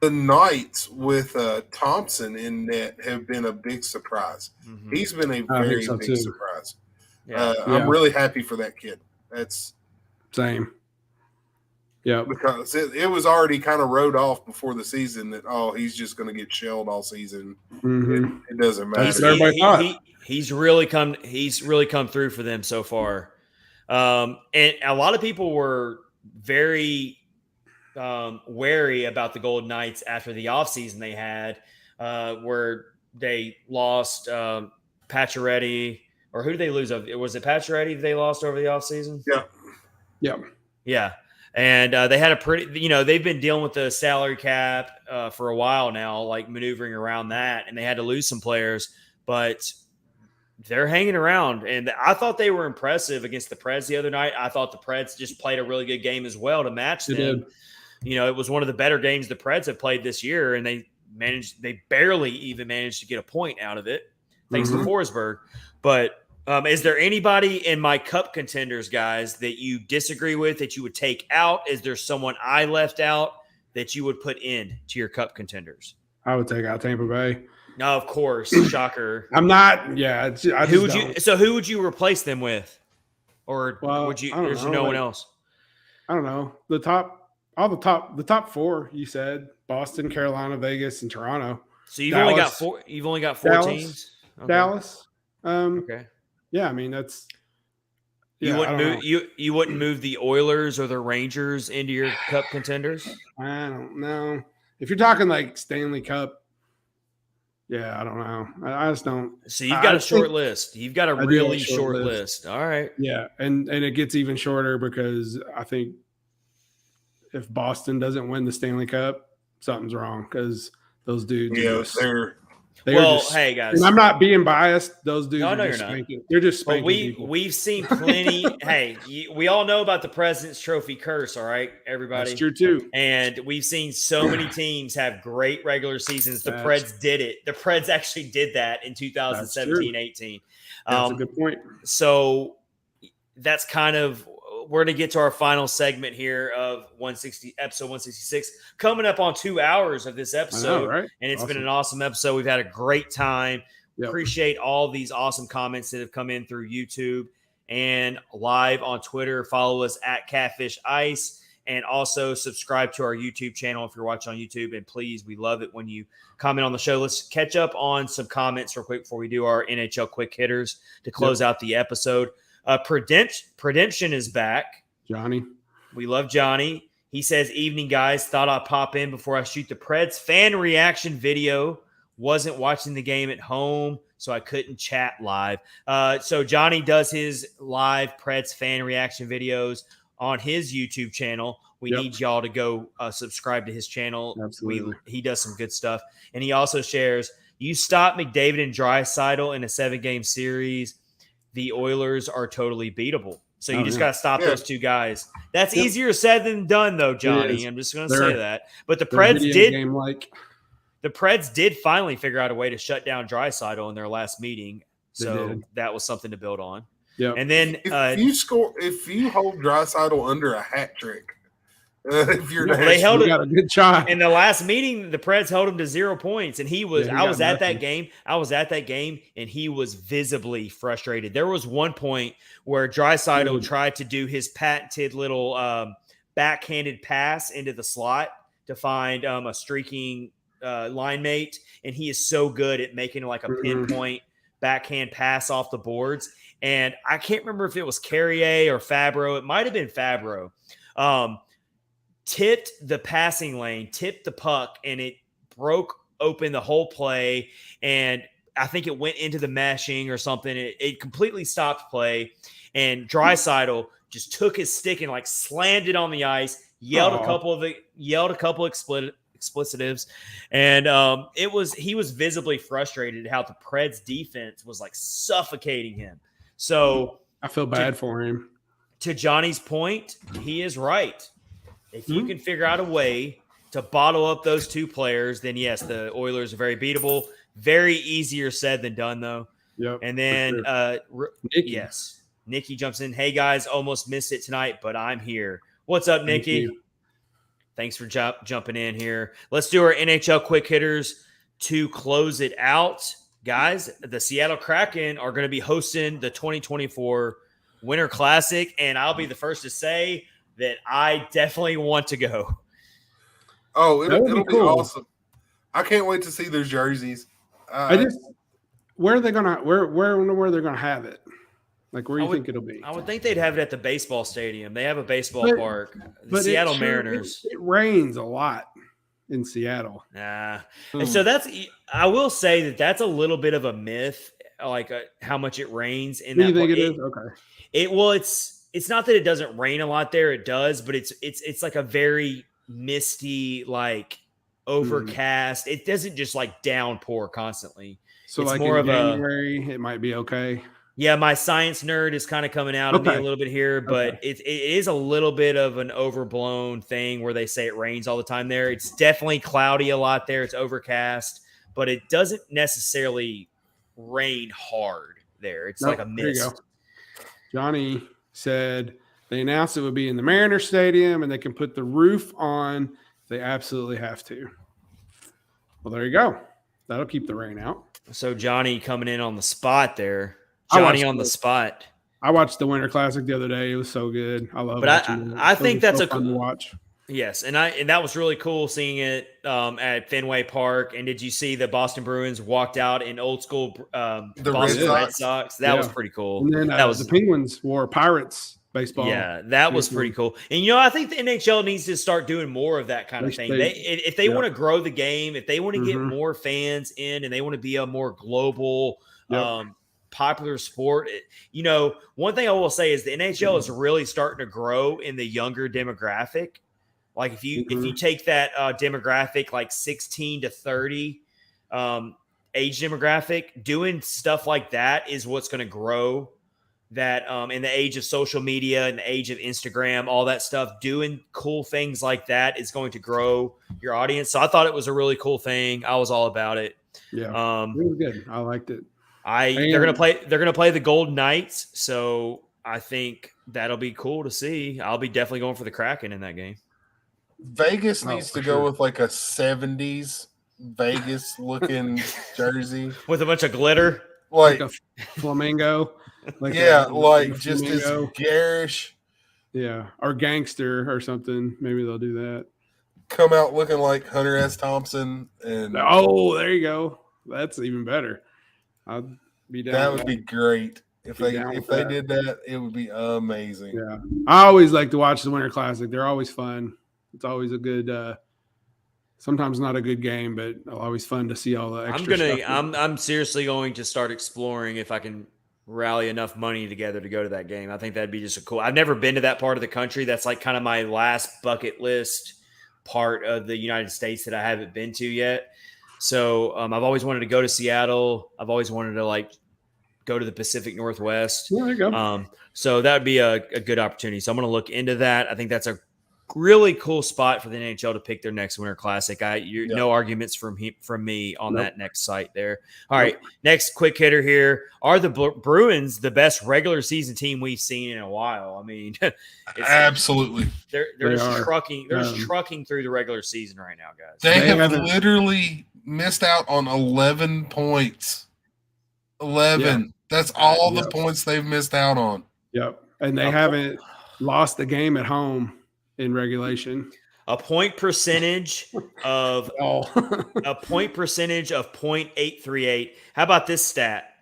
Speaker 3: The Knights with Thompson in net have been a big surprise. Mm-hmm. He's been a very big surprise. Yeah. I'm really happy for that kid. That's
Speaker 2: same. Yeah,
Speaker 3: because it was already kind of rode off before the season that he's just going to get shelled all season.
Speaker 2: Mm-hmm.
Speaker 3: It doesn't matter.
Speaker 1: He's really come through for them so far. And a lot of people were very wary about the Golden Knights after the offseason they had, where they lost Pacioretty, or who did they lose? Was it Pacioretty they lost over the offseason? Yeah. And they had a pretty, they've been dealing with the salary cap for a while now, like maneuvering around that, and they had to lose some players, but they're hanging around. And I thought they were impressive against the Preds the other night. I thought the Preds just played a really good game as well to match them. It was one of the better games the Preds have played this year, and they barely even managed to get a point out of it, thanks to Forsberg. But is there anybody in my Cup contenders, guys, that you disagree with, that you would take out? Is there someone I left out that you would put in to your Cup contenders?
Speaker 2: I would take out Tampa Bay.
Speaker 1: No, of course. Shocker.
Speaker 2: I'm not. Yeah.
Speaker 1: Who would you replace them with? Or would you? There's no one else.
Speaker 2: I don't know. The top 4 you said: Boston, Carolina, Vegas, and Toronto.
Speaker 1: So you've only got 4. You've only got 4 teams.
Speaker 2: Okay. Dallas.
Speaker 1: Okay.
Speaker 2: Yeah, I mean that's.
Speaker 1: You wouldn't move the Oilers or the Rangers into your Cup contenders?
Speaker 2: I don't know. If you're talking like Stanley Cup, yeah, I don't know. I just don't.
Speaker 1: So you've got a short list. You've got a really short list. All right.
Speaker 2: Yeah, and it gets even shorter because I think if Boston doesn't win the Stanley Cup, something's wrong because those dudes.
Speaker 1: Hey guys,
Speaker 2: and I'm not being biased. Those dudes are just spanking. They're just spanking people.
Speaker 1: We've seen plenty. We all know about the President's Trophy curse. All right, everybody.
Speaker 2: That's true too.
Speaker 1: And we've seen so many teams have great regular seasons. The Preds did it. The Preds actually did that in 2017-18.
Speaker 2: That's a good point.
Speaker 1: So that's kind of. We're going to get to our final segment here of episode 166, coming up on 2 hours of this episode.
Speaker 2: Right?
Speaker 1: And it's been an awesome episode. We've had a great time. Yep. Appreciate all these awesome comments that have come in through YouTube and live on Twitter. Follow us at Catfish Ice, and also subscribe to our YouTube channel if you're watching on YouTube. And please, we love it when you comment on the show. Let's catch up on some comments real quick before we do our NHL quick hitters to close out the episode. Predemption is back.
Speaker 2: Johnny.
Speaker 1: We love Johnny. He says, evening, guys. Thought I'd pop in before I shoot the Preds fan reaction video. Wasn't watching the game at home, so I couldn't chat live. So Johnny does his live Preds fan reaction videos on his YouTube channel. We need y'all to go subscribe to his channel.
Speaker 2: Absolutely.
Speaker 1: He does some good stuff. And he also shares, you stop McDavid and Draisaitl in a 7-game series, the Oilers are totally beatable. So you just got to stop those two guys. That's easier said than done, though, Johnny. I'm just going to say that. But the Preds did finally figure out a way to shut down Draisaitl in their last meeting. So that was something to build on.
Speaker 2: Yeah.
Speaker 1: And then
Speaker 3: if you hold Draisaitl under a hat trick, if you're
Speaker 1: they held
Speaker 2: got a good shot.
Speaker 1: In the last meeting, the Preds held him to 0 points, and he was. I was at that game. And he was visibly frustrated. There was one point where Draisaitl tried to do his patented little backhanded pass into the slot to find a streaking line mate, and he is so good at making like a pinpoint backhand pass off the boards. And I can't remember if it was Carrier or Fabro. It might have been Fabro. Tipped the passing lane, tipped the puck, and it broke open the whole play. And I think it went into the meshing or something. It completely stopped play. And Draisaitl just took his stick and like slammed it on the ice, yelled a couple of explicitives, and he was visibly frustrated at how the Preds defense was like suffocating him. So
Speaker 2: I feel bad for him.
Speaker 1: To Johnny's point, he is right. If you can figure out a way to bottle up those two players, then yes, the Oilers are very beatable. Very easier said than done, though.
Speaker 2: Yep.
Speaker 1: And then, Nikki jumps in. Hey, guys, almost missed it tonight, but I'm here. What's up, Nikki? Thanks for jumping in here. Let's do our NHL quick hitters to close it out. Guys, the Seattle Kraken are going to be hosting the 2024 Winter Classic, and I'll be the first to say that I definitely want to go.
Speaker 3: Oh, it'll be awesome. I can't wait to see their jerseys.
Speaker 2: Where are they gonna where they're gonna have it? Like, where do you think it'll be?
Speaker 1: I would think they'd have it at the baseball stadium. They have a baseball park. The Seattle Mariners.
Speaker 2: It rains a lot in Seattle.
Speaker 1: And so I will say that that's a little bit of a myth, like how much it rains in that.
Speaker 2: You think it is? Okay.
Speaker 1: It's not that it doesn't rain a lot there. It does, but it's like a very misty, like overcast. It doesn't just like downpour constantly.
Speaker 2: So
Speaker 1: it's
Speaker 2: like
Speaker 1: more
Speaker 2: in January, it might be okay.
Speaker 1: Yeah, my science nerd is kind of coming out of me a little bit here, but it is a little bit of an overblown thing where they say it rains all the time there. It's definitely cloudy a lot there. It's overcast, but it doesn't necessarily rain hard there. It's like a mist.
Speaker 2: There you go. Johnny said they announced it would be in the Mariner Stadium and they can put the roof on. They absolutely have to. Well, there you go. That'll keep the rain out.
Speaker 1: So Johnny coming in on the spot there. Johnny on the spot.
Speaker 2: I watched the Winter Classic the other day. It was so good. I love it.
Speaker 1: But I think that's
Speaker 2: fun to watch.
Speaker 1: Yes, and that was really cool seeing it at Fenway Park. And did you see the Boston Bruins walked out in old school Boston Red Sox? That was pretty cool.
Speaker 2: And then the Penguins wore Pirates baseball.
Speaker 1: Yeah, that was pretty cool. And I think the NHL needs to start doing more of that kind of thing. If they want to grow the game, if they want to get more fans in, and they want to be a more global popular sport. One thing I will say is the NHL is really starting to grow in the younger demographic. Like if you take that demographic, like 16 to 30 age demographic, doing stuff like that is what's going to grow that in the age of social media, in the age of Instagram, all that stuff, doing cool things like that is going to grow your audience. So I thought it was a really cool thing. I was all about it.
Speaker 2: Yeah. It was good. I liked it.
Speaker 1: They're gonna play the Golden Knights, so I think that'll be cool to see. I'll be definitely going for the Kraken in that game.
Speaker 3: Vegas needs to go with like a 70s Vegas looking jersey
Speaker 1: with a bunch of glitter,
Speaker 2: like a flamingo.
Speaker 3: Just as garish.
Speaker 2: Yeah, or gangster or something. Maybe they'll do that.
Speaker 3: Come out looking like Hunter S. Thompson and
Speaker 2: there you go. That's even better. I'd be down.
Speaker 3: That would be great. If they did that, it would be amazing.
Speaker 2: Yeah. I always like to watch the Winter Classic. They're always fun. It's always a good sometimes not a good game, but always fun to see all the extra stuff.
Speaker 1: I'm seriously going to start exploring if I can rally enough money together to go to that game. I think that'd be just I've never been to that part of the country. That's like kind of my last bucket list part of the United States that I haven't been to yet. So I've always wanted to go to Seattle. I've always wanted to go to the Pacific Northwest.
Speaker 2: There you go.
Speaker 1: So that would be a good opportunity. So I'm going to look into that. I think that's a really cool spot for the NHL to pick their next Winter Classic. No arguments from me on that next site there. All right, next quick hitter here. Are the Bruins the best regular season team we've seen in a while? I mean,
Speaker 3: absolutely.
Speaker 1: They're just trucking. They're just trucking through the regular season right now, guys.
Speaker 3: They have literally missed out on 11 points. 11. Yeah. That's all the points they've missed out on.
Speaker 2: Yep. And they haven't lost a game at home in regulation.
Speaker 1: a point percentage of
Speaker 2: Oh,
Speaker 1: a point percentage of .838. How about this stat?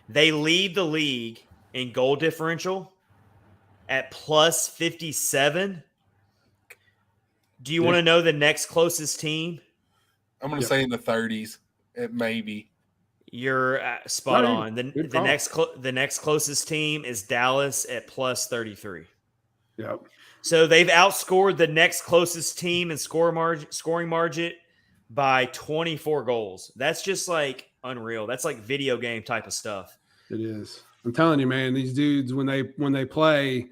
Speaker 1: They lead the league in goal differential at plus 57. Do you want to know the next closest team?
Speaker 3: I'm going to say in the 30s. It may be.
Speaker 1: You're spot
Speaker 2: Right.
Speaker 1: on. The next closest team is Dallas at plus 33.
Speaker 2: Yep.
Speaker 1: So they've outscored the next closest team in scoring margin by 24 goals. That's just like unreal. That's like video game type of stuff.
Speaker 2: It is. I'm telling you, man, these dudes when they play,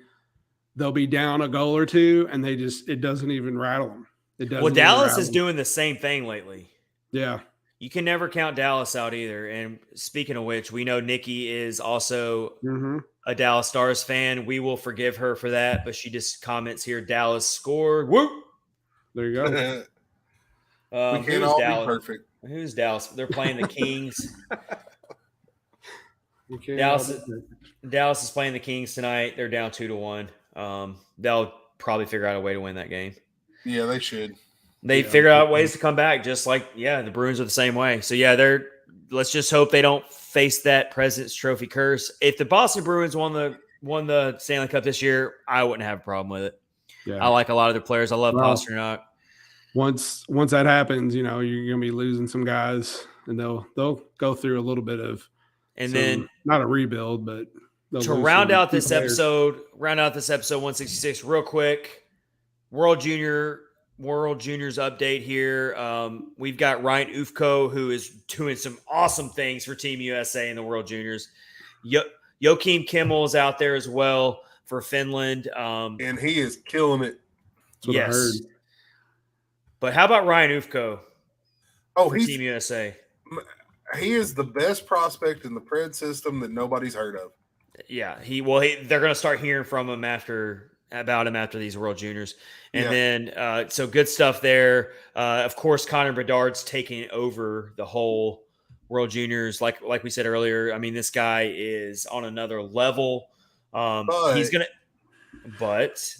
Speaker 2: they'll be down a goal or two, and it doesn't even rattle them. It doesn't.
Speaker 1: Well, Dallas is doing the same thing lately.
Speaker 2: Yeah.
Speaker 1: You can never count Dallas out either. And speaking of which, we know Nikki is also a Dallas Stars fan. We will forgive her for that, but she just comments here, Dallas scored. Woo!
Speaker 2: There you go.
Speaker 3: We can't all be perfect.
Speaker 1: Who's Dallas? They're playing the Kings. Dallas is playing the Kings tonight. They're down 2-1. They'll probably figure out a way to win that game.
Speaker 3: Yeah, they should.
Speaker 1: They figure out ways to come back, just like the Bruins are the same way. So let's just hope they don't face that President's Trophy curse. If the Boston Bruins won the Stanley Cup this year, I wouldn't have a problem with it. Yeah. I like a lot of their players. I love Pasternak.
Speaker 2: Once that happens, you're gonna be losing some guys, and they'll go through a little bit of then not a rebuild, but
Speaker 1: to round out this episode 166 real quick. World Juniors update here. We've got Ryan Ufko, who is doing some awesome things for Team USA in the World Juniors. Joakim Kimmel is out there as well for Finland.
Speaker 3: And he is killing it.
Speaker 1: Yes. I heard. But how about Ryan Ufko for Team USA?
Speaker 3: He is the best prospect in the Pred system that nobody's heard of.
Speaker 1: Yeah. They're going to start hearing from him after these World Juniors. And then, so good stuff there. Of course, Connor Bedard's taking over the whole World Juniors. Like we said earlier, I mean, this guy is on another level. There's the but.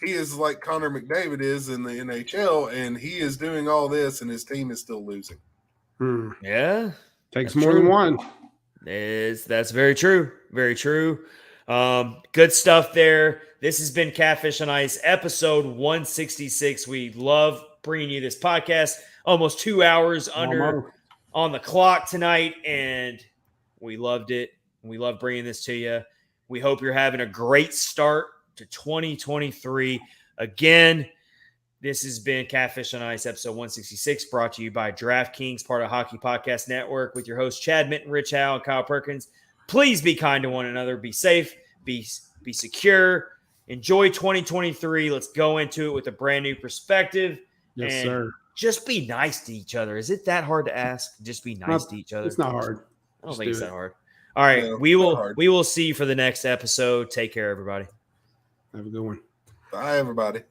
Speaker 3: He is like Connor McDavid is in the NHL, and he is doing all this, and his team is still losing.
Speaker 1: Yeah.
Speaker 2: Takes more than one.
Speaker 1: That's very true. Very true. Good stuff there. This has been Catfish on Ice, episode 166. We love bringing you this podcast. Almost 2 hours on the clock tonight, and we loved it. We love bringing this to you. We hope you're having a great start to 2023. Again, this has been Catfish on Ice, episode 166, brought to you by DraftKings, part of Hockey Podcast Network, with your hosts Chad Minton, Rich Howe, and Kyle Perkins. Please be kind to one another. Be safe. Be secure. Enjoy 2023. Let's go into it with a brand new perspective.
Speaker 2: Yes, sir.
Speaker 1: Just be nice to each other. Is it that hard to ask? Just be nice to each other.
Speaker 2: It's not hard.
Speaker 1: I don't think it's that hard. All right. Yeah, we will see you for the next episode. Take care, everybody.
Speaker 2: Have a good one.
Speaker 3: Bye, everybody.